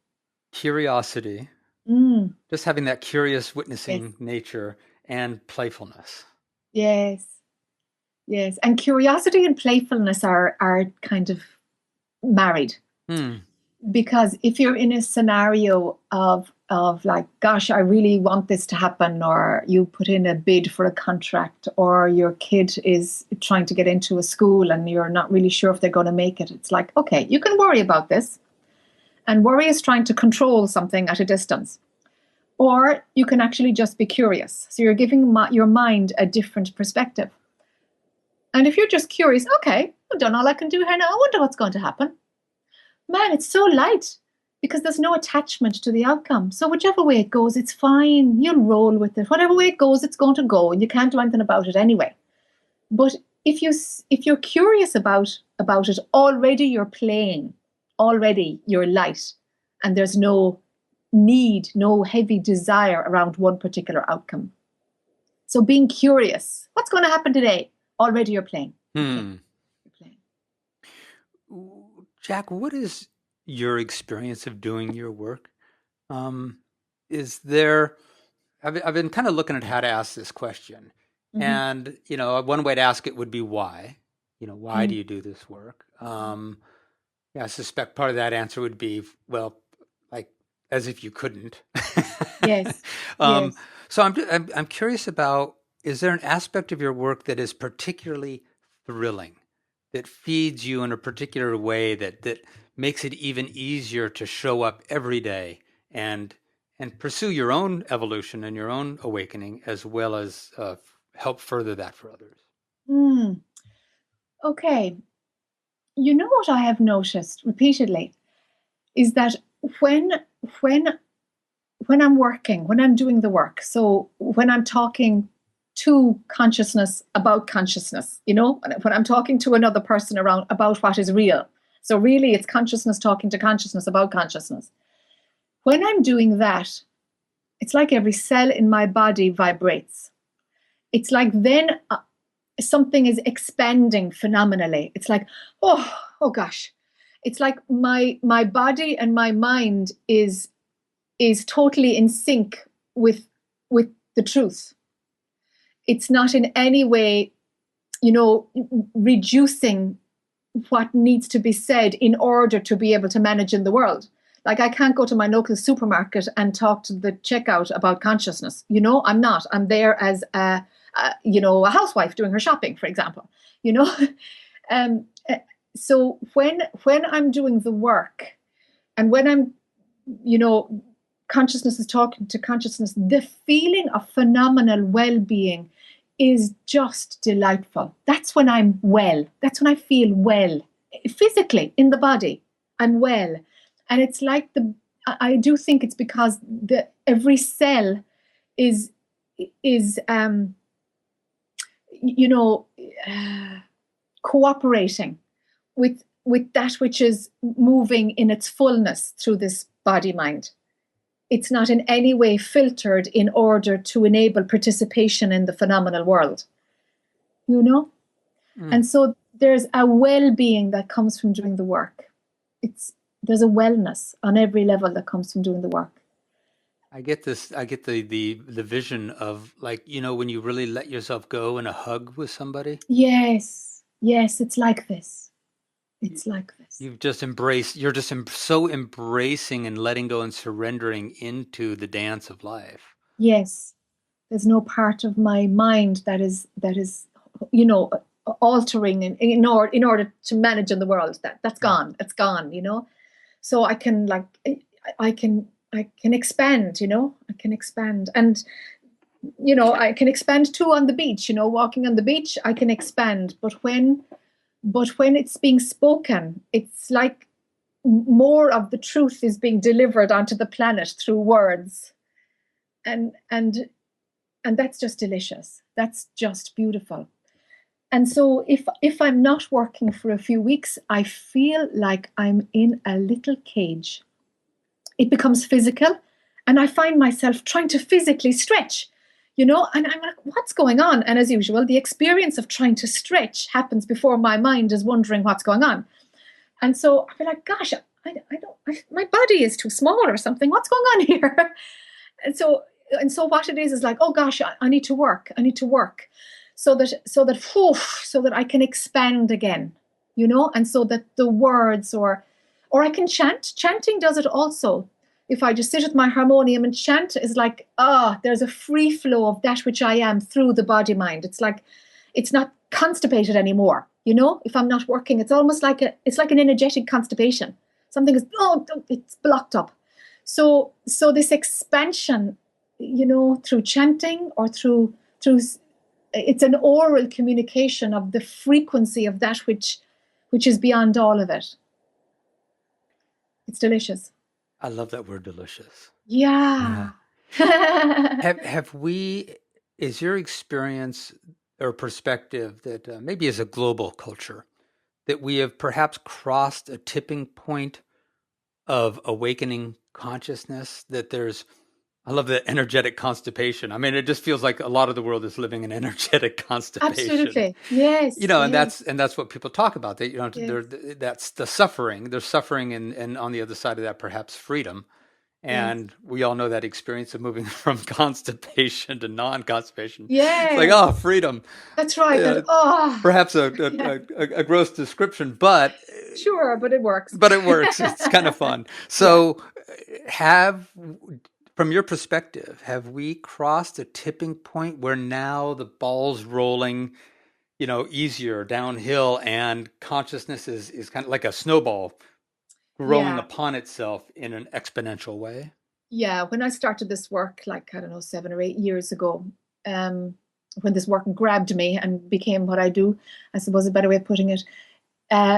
curiosity, Mm. just having that curious Yes. witnessing nature, and playfulness. Yes. Yes. And curiosity and playfulness are kind of married, Hmm. because if you're in a scenario of like, gosh, I really want this to happen, or you put in a bid for a contract, or your kid is trying to get into a school and you're not really sure if they're going to make it, it's like, okay, you can worry about this, and worry is trying to control something at a distance. Or you can actually just be curious, so you're giving your mind a different perspective. And if you're just curious, okay, I've done all I can do here now, I wonder what's going to happen. Man, it's so light, because there's no attachment to the outcome. So whichever way it goes, it's fine. You'll roll with it. Whatever way it goes, it's going to go, and you can't do anything about it anyway. But if you're curious about it, already you're playing, already you're light, and there's no need, no heavy desire around one particular outcome. So being curious, what's going to happen today? Already you're playing. You're playing. Hmm. You're playing. Jac, what is your experience of doing your work? Um, is there, I've been kind of looking at how to ask this question. Mm-hmm. And, one way to ask it would be why. Why do you do this work? Yeah, I suspect part of that answer would be, well, like, as if you couldn't. Yes. um, Yes. so I'm curious about, is there an aspect of your work that is particularly thrilling, that feeds you in a particular way, that makes it even easier to show up every day and pursue your own evolution and your own awakening, as well as help further that for others? Mm. Okay. You know what I have noticed repeatedly is that when when when I'm working, when I'm doing the work, so when I'm talking to consciousness about consciousness, when I'm talking to another person around about what is real. So really it's consciousness talking to consciousness about consciousness. When I'm doing that, it's like every cell in my body vibrates. It's like then something is expanding phenomenally. It's like, oh gosh. It's like my body and my mind is totally in sync with the truth. It's not in any way, reducing what needs to be said in order to be able to manage in the world. Like, I can't go to my local supermarket and talk to the checkout about consciousness. I'm not. I'm there as a housewife doing her shopping, for example. You know, um, uh, so when I'm doing the work, and when I'm, consciousness is talking to consciousness, the feeling of phenomenal well-being is just delightful. That's when I'm well. That's when I feel well. Physically, in the body, I'm well. And it's like I do think it's because every cell is you know cooperating with that which is moving in its fullness through this body mind. It's not in any way filtered in order to enable participation in the phenomenal world, Mm. And so there's a well-being that comes from doing the work. There's a wellness on every level that comes from doing the work. I get the vision of, like, when you really let yourself go in a hug with somebody. Yes, yes, it's like this. It's like this. You're just so embracing and letting go and surrendering into the dance of life. Yes, there's no part of my mind that is, you know, altering in order to manage in the world. That's Mm. gone. It's gone. So I can like I can expand. I can expand, and I can expand too on the beach. Walking on the beach, I can expand. But when it's being spoken, it's like more of the truth is being delivered onto the planet through words, and that's just delicious. That's just beautiful. And so if I'm not working for a few weeks, I feel like I'm in a little cage. It becomes physical, and I find myself trying to physically stretch, and I'm like, what's going on? And as usual, the experience of trying to stretch happens before my mind is wondering what's going on. And so I feel like, gosh, my body is too small or something. What's going on here? And so what it is like, oh gosh, I need to work. I need to work so that I can expand again, and so that the words or I can chant. Chanting does it also. If I just sit at my harmonium and chant, is like, there's a free flow of that which I am through the body mind. It's like it's not constipated anymore. If I'm not working, it's almost like it's like an energetic constipation. Something is it's blocked up. So this expansion, through chanting or through it's an oral communication of the frequency of that which is beyond all of it. It's delicious. I love that word, delicious. Yeah. Is your experience or perspective that maybe as a global culture, that we have perhaps crossed a tipping point of awakening consciousness, I love the energetic constipation. I mean, it just feels like a lot of the world is living in energetic constipation. Absolutely. Yes. And that's what people talk about. Yes. That's the suffering. There's suffering, and on the other side of that, perhaps freedom. And yes, we all know that experience of moving from constipation to non-constipation. Yes. It's like, freedom. That's right. Perhaps a gross description, but sure, but it works. But it works. It's kind of fun. So from your perspective, have we crossed a tipping point where now the ball's rolling, easier downhill, and consciousness is kind of like a snowball growing upon itself in an exponential way? Yeah. When I started this work, 7 or 8 years ago, when this work grabbed me and became what I do, I suppose a better way of putting it,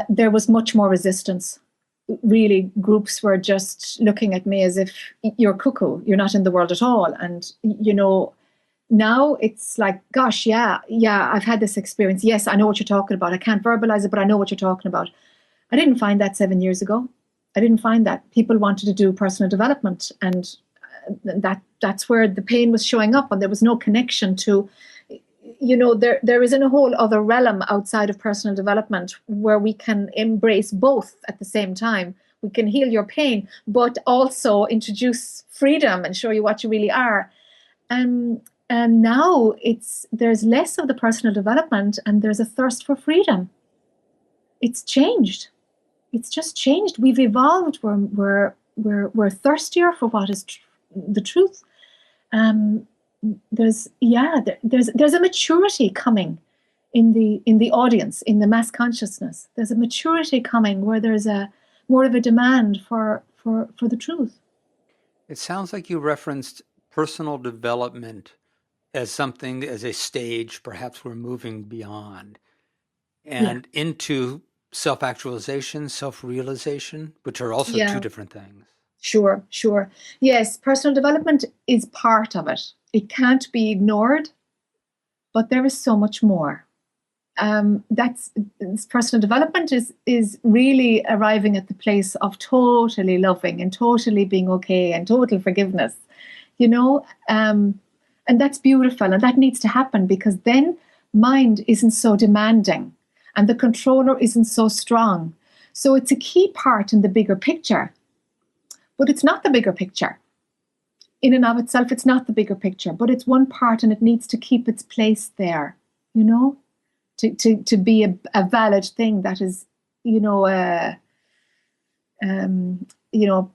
there was much more resistance. Really, groups were just looking at me as if you're cuckoo, you're not in the world at all. And, now it's like, gosh, yeah, I've had this experience. Yes, I know what you're talking about. I can't verbalize it, but I know what you're talking about. I didn't find that 7 years ago. I didn't find that. People wanted to do personal development, and that's where the pain was showing up, and there was no connection to, there isn't a whole other realm outside of personal development where we can embrace both at the same time. We can heal your pain, but also introduce freedom and show you what you really are. And now there's less of the personal development, and there's a thirst for freedom. It's changed. It's just changed. We've evolved. We're thirstier for what is the truth. There's a maturity coming in the audience, in the mass consciousness. There's a maturity coming where there's a more of a demand for the truth. It sounds like you referenced personal development as a stage, perhaps we're moving beyond, and into self-actualization, self-realization, which are also two different things. Sure. Yes, personal development is part of it. It can't be ignored, but there is so much more. Personal development is really arriving at the place of totally loving and totally being okay and total forgiveness, and that's beautiful, and that needs to happen, because then mind isn't so demanding and the controller isn't so strong. So it's a key part in the bigger picture, but it's not the bigger picture. in and of itself, it's not the bigger picture, but it's one part and it needs to keep its place there, you know, to be a valid thing that is, you know, you know,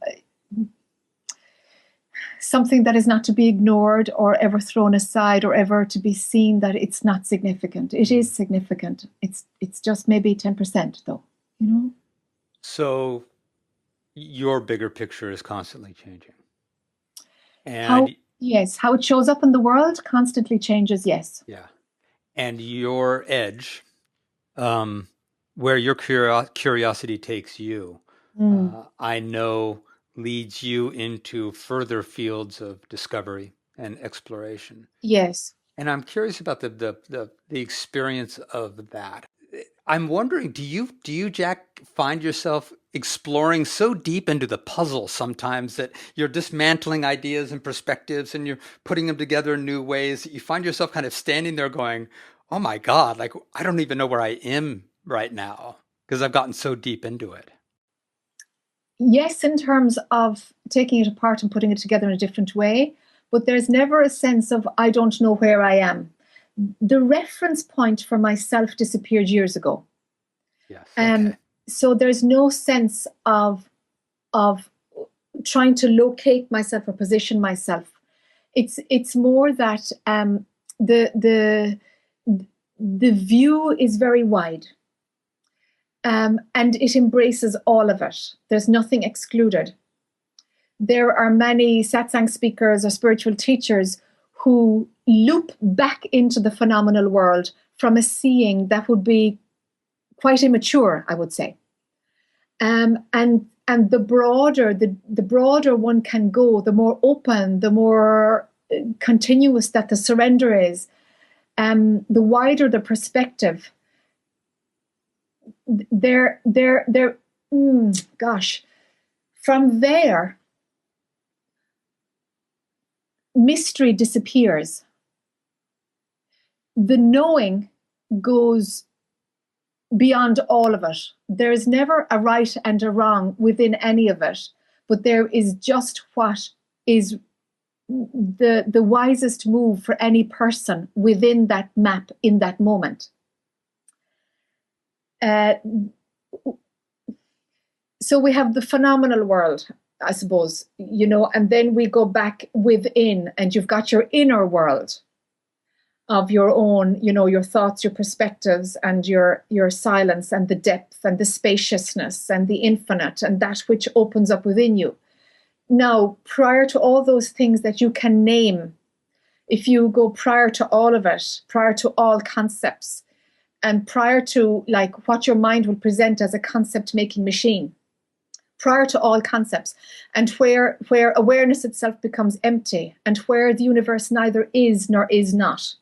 something that is not to be ignored or ever thrown aside or ever to be seen that it's not significant. It is significant. It's just maybe 10% though, you know? So your bigger picture is constantly changing. How, And yes, how it shows up in the world constantly changes, yes. yeah. And your edge, where your curiosity takes you, Mm. I know leads you into further fields of discovery and exploration. Yes. And I'm curious about the experience of that. I'm wondering, do you, Jack, find yourself exploring so deep into the puzzle sometimes that you're dismantling ideas and perspectives and you're putting them together in new ways that you find yourself kind of standing there going, "Oh my God, like I don't even know where I am right now because I've gotten so deep into it." Yes, in terms of taking it apart and putting it together in a different way, but there's never a sense of, I don't know where I am. The reference point for myself disappeared years ago. Yes. Um, Okay. so there's no sense of trying to locate myself or position myself. It's more that the the the view is very wide, and it embraces all of it. There's nothing excluded. There are many satsang speakers or spiritual teachers who loop back into the phenomenal world from a seeing that would be quite immature, I would say. And the broader one can go, the more open, the more continuous that the surrender is, the wider the perspective. Gosh, from there, mystery disappears. The knowing goes beyond all of it. There is never a right and a wrong within any of it, but there is just what is the wisest move for any person within that map in that moment. So we have the phenomenal world, I suppose, you know, and then we go back within, and you've got your inner world of your own, you know, your thoughts, your perspectives, and your silence, and the depth, and the spaciousness, and the infinite, and that which opens up within you. Now, prior to all those things that you can name, if you go prior to all of it, prior to all concepts, and prior to like what your mind will present as a concept making machine, prior to all concepts, and where awareness itself becomes empty, and where the universe neither is nor is not,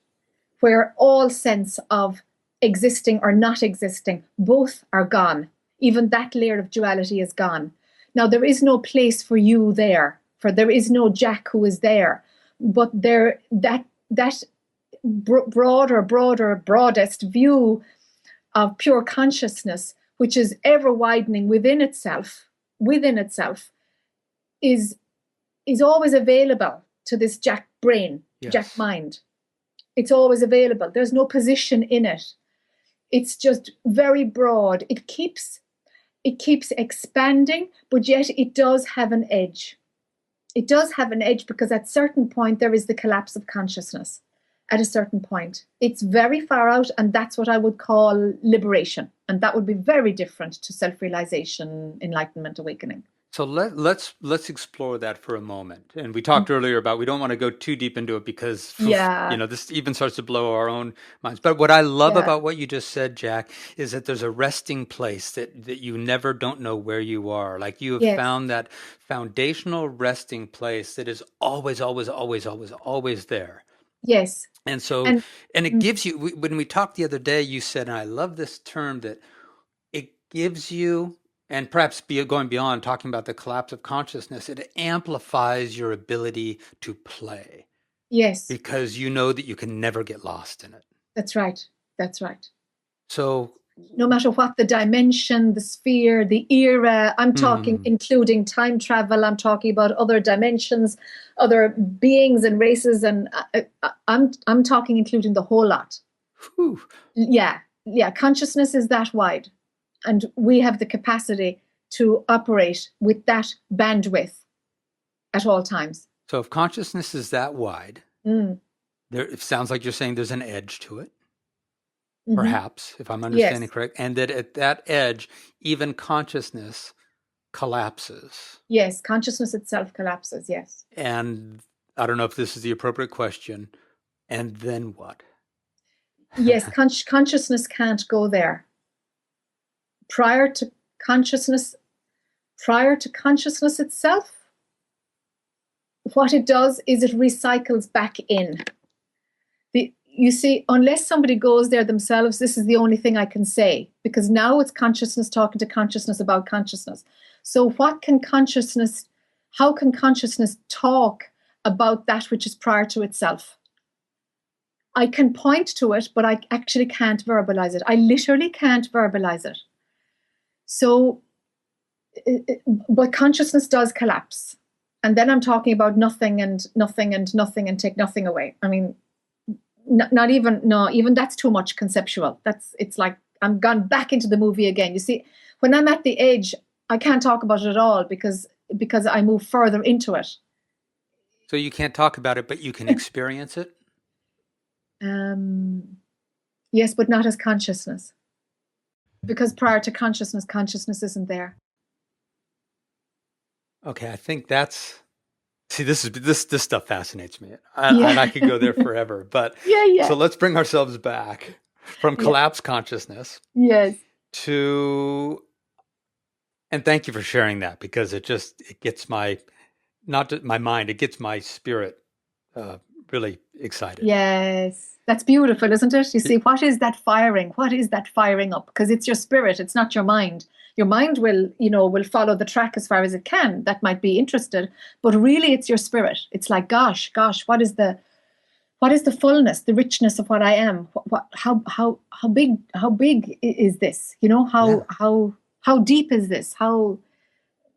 where all sense of existing or not existing, both are gone. Even that layer of duality is gone. Now, there is no place for you there, for there is no Jack who is there, but there that broadest view of pure consciousness, which is ever widening within itself, is always available to this Jack brain, Yes. Jack mind. It's always available. There's no position in it. It's just very broad. It keeps expanding, but yet it does have an edge. It does have an edge because at a certain point there is the collapse of consciousness. At a certain point, it's very far out, and that's what I would call liberation. And that would be very different to self-realization, enlightenment, awakening. So let's explore that for a moment. And we talked earlier about we don't want to go too deep into it because Yeah. this even starts to blow our own minds. But what I love Yeah. about what you just said, Jack, is that there's a resting place that you never don't know where you are. Like you have Yes. found that foundational resting place that is always, always, always, always, always there. Yes. And so, And it gives you, when we talked the other day, you said, and I love this term, that it gives you, and perhaps going beyond talking about the collapse of consciousness, it amplifies your ability to play yes, because you know that you can never get lost in it. that's right. That's right. So no matter what the dimension, the sphere, the era. I'm talking including time travel. I'm talking about other dimensions, other beings and races, and I'm talking including the whole lot. Whew. Yeah. Consciousness is that wide, and we have the capacity to operate with that bandwidth at all times. So if consciousness is that wide, it sounds like you're saying there's an edge to it. Perhaps, if I'm understanding correct, and that at that edge, even consciousness collapses. Yes, consciousness itself collapses, yes. And I don't know if this is the appropriate question. And then what? Yes, consciousness can't go there. Prior to consciousness itself, what it does is it recycles back in. You see, unless somebody goes there themselves, this is the only thing I can say, because now it's consciousness talking to consciousness about consciousness. So how can consciousness talk about that which is prior to itself? I can point to it, but I actually can't verbalize it. I literally can't verbalize it. So, but consciousness does collapse. And then I'm talking about nothing and nothing and nothing and take nothing away. I mean, even that's too much conceptual. It's like I'm gone back into the movie again. You see, when I'm at the edge, I can't talk about it at all because I move further into it. So you can't talk about it, but you can experience it? Yes, but not as consciousness. Because prior to consciousness isn't there. Okay, I think that's... See, this stuff fascinates me, and I could go there forever. But so let's bring ourselves back from collapsed consciousness, to, and thank you for sharing that, because it gets my mind, it gets my spirit really excited. Yes, that's beautiful, isn't it? You see, what is that firing? What is that firing up? Because it's your spirit, it's not your mind. Your mind will follow the track as far as it can. That might be interested, but really it's your spirit. It's like, gosh, what is the fullness, the richness of what I am? How big is this? How deep is this? How,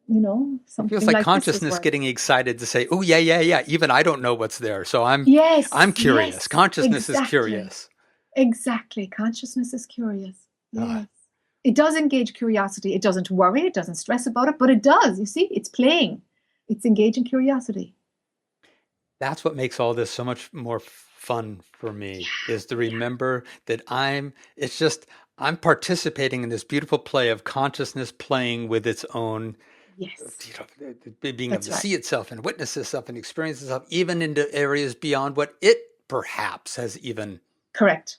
something it feels like consciousness getting excited to say, oh yeah. Even I don't know what's there. So I'm curious. Yes, consciousness is curious. Exactly. Consciousness is curious. Yes. It does engage curiosity. It doesn't worry. It doesn't stress about it, but it does. You see, it's playing. It's engaging curiosity. That's what makes all this so much more fun for me, is to remember that I'm participating in this beautiful play of consciousness playing with its own, being able to see itself and witness itself and experience itself, even into areas beyond what it perhaps has even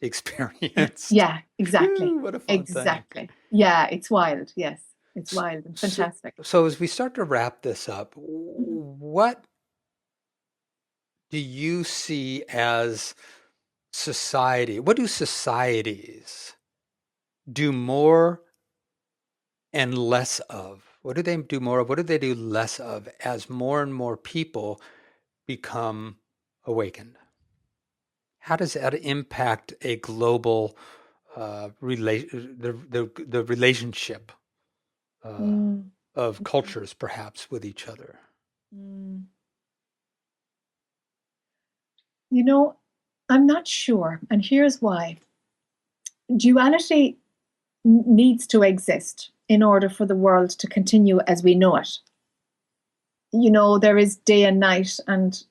experienced. Yeah, exactly. Ooh, what a fun thing. Yeah, it's wild. Yes, it's wild and fantastic. So as we start to wrap this up, what do you see as society? What do societies do more and less of? What do they do more of? What do they do less of as more and more people become awakened? How does that impact a global the relationship of cultures, perhaps, with each other? I'm not sure, and here's why. Duality needs to exist in order for the world to continue as we know it. There is day and night, and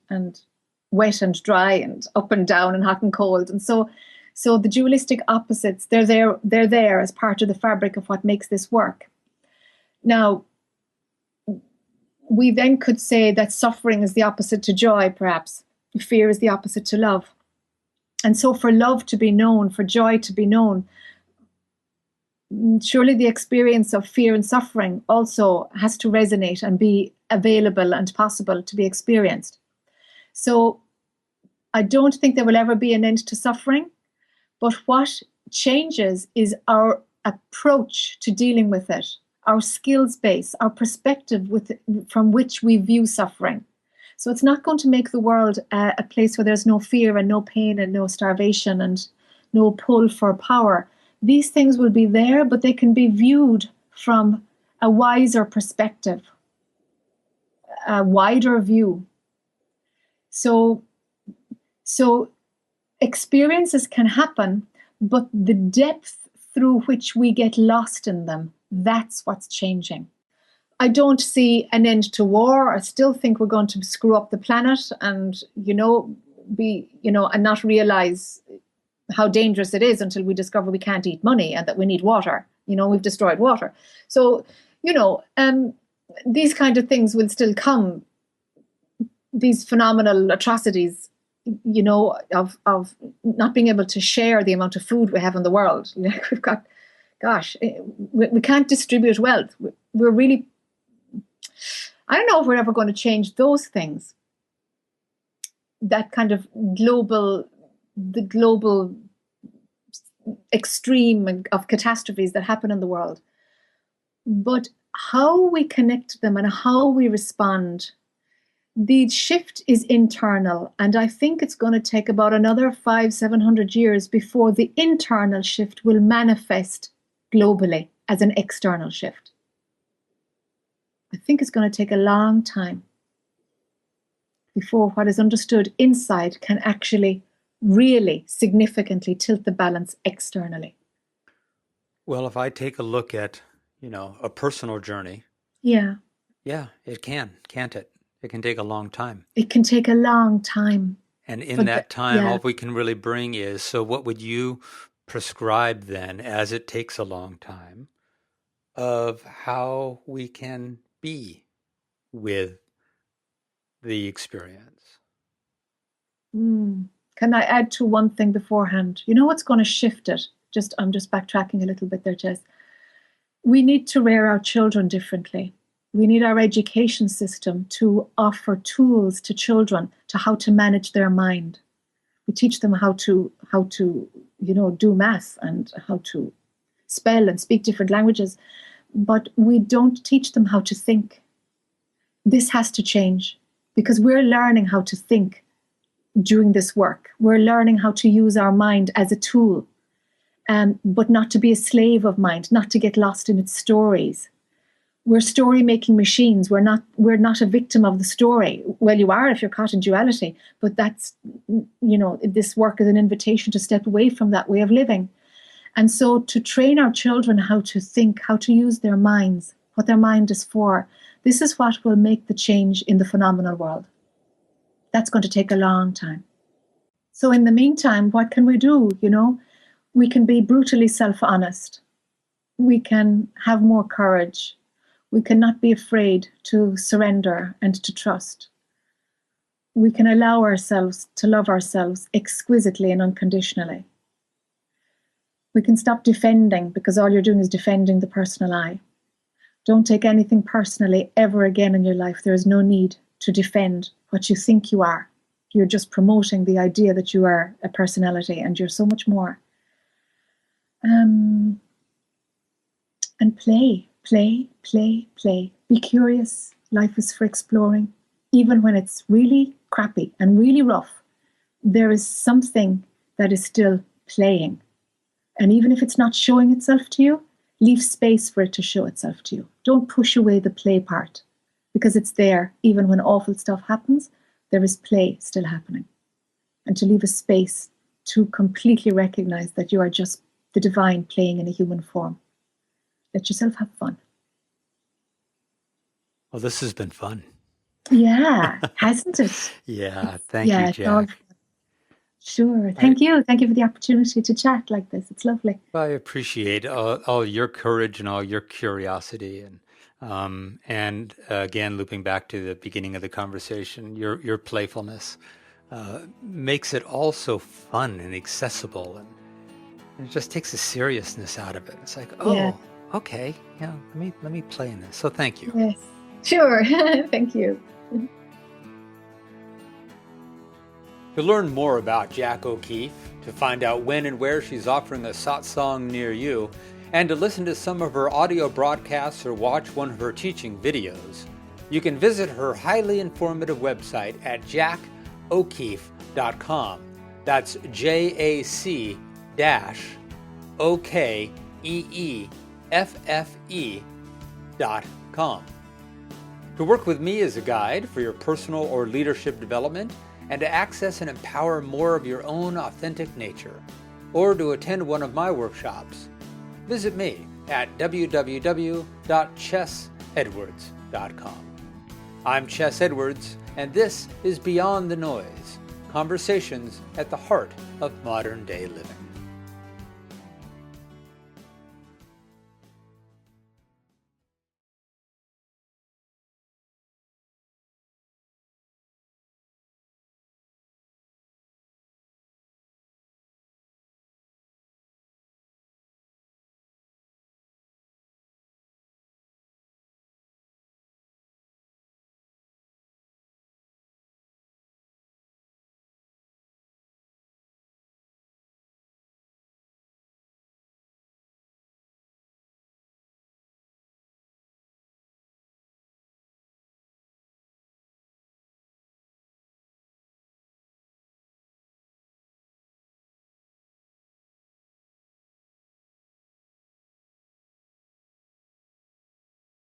wet and dry, and up and down, and hot and cold, and so the dualistic opposites, they're there as part of the fabric of what makes this work. Now, we then could say that suffering is the opposite to joy, perhaps. Fear is the opposite to love. And so for love to be known, for joy to be known, surely the experience of fear and suffering also has to resonate and be available and possible to be experienced. So I don't think there will ever be an end to suffering, but what changes is our approach to dealing with it, our skills base, our perspective from which we view suffering. So it's not going to make the world a place where there's no fear and no pain and no starvation and no pull for power, these things will be there, but they can be viewed from a wiser perspective, a wider view. So experiences can happen, but the depth through which we get lost in them, that's what's changing. I don't see an end to war. I still think we're going to screw up the planet and, and not realize how dangerous it is until we discover we can't eat money and that we need water. We've destroyed water. So, these kind of things will still come. These phenomenal atrocities, of not being able to share the amount of food we have in the world. We've got, we can't distribute wealth. We're really, I don't know if we're ever going to change those things. That kind of the global extreme of catastrophes that happen in the world. But how we connect to them and how we respond, the shift is internal. And I think it's going to take about another 500-700 years before the internal shift will manifest globally as an external shift. I think it's going to take a long time before what is understood inside can actually really significantly tilt the balance externally. Well, if I take a look at, a personal journey. Yeah, it can, can't it? It can take a long time. It can take a long time. And in that time, all we can really bring is, so what would you prescribe then, as it takes a long time, of how we can be with the experience? Can I add to one thing beforehand? You know what's going to shift it? I'm just backtracking a little bit there, Jess. We need to rear our children differently. We need our education system to offer tools to children to how to manage their mind. We teach them how to do math and how to spell and speak different languages, but we don't teach them how to think. This has to change because we're learning how to think doing this work. We're learning how to use our mind as a tool, but not to be a slave of mind, not to get lost in its stories. We're story-making machines. We're not a victim of the story. Well, you are if you're caught in duality, but that's, this work is an invitation to step away from that way of living. And so to train our children how to think, how to use their minds, what their mind is for, this is what will make the change in the phenomenal world. That's going to take a long time. So in the meantime, what can we do? We can be brutally self-honest. We can have more courage. We can not be afraid to surrender and to trust. We can allow ourselves to love ourselves exquisitely and unconditionally. We can stop defending because all you're doing is defending the personal I. Don't take anything personally ever again in your life. There is no need to defend what you think you are. You're just promoting the idea that you are a personality and you're so much more. And play. Be curious. Life is for exploring. Even when it's really crappy and really rough, there is something that is still playing. And even if it's not showing itself to you, leave space for it to show itself to you. Don't push away the play part because it's there. Even when awful stuff happens, there is play still happening. And to leave a space to completely recognize that you are just the divine playing in a human form. Let yourself have fun. Well, this has been fun. Yeah, hasn't it? Yeah, thank you, Jac. Sure, thank you. Thank you for the opportunity to chat like this. It's lovely. I appreciate all your courage and all your curiosity, and again, looping back to the beginning of the conversation, your playfulness makes it all so fun and accessible, and it just takes the seriousness out of it. It's like, okay, let me play in this. So thank you. Yes, sure. Thank you. To learn more about Jac O'Keeffe, to find out when and where she's offering a satsang near you, and to listen to some of her audio broadcasts or watch one of her teaching videos, you can visit her highly informative website at jacokeeffe.com. That's JAC-OKEEFFE.com. OKEEFFE.com. To work with me as a guide for your personal or leadership development, and to access and empower more of your own authentic nature, or to attend one of my workshops, visit me at www.chessedwards.com. I'm Chess Edwards, and this is Beyond the Noise, conversations at the heart of modern day living.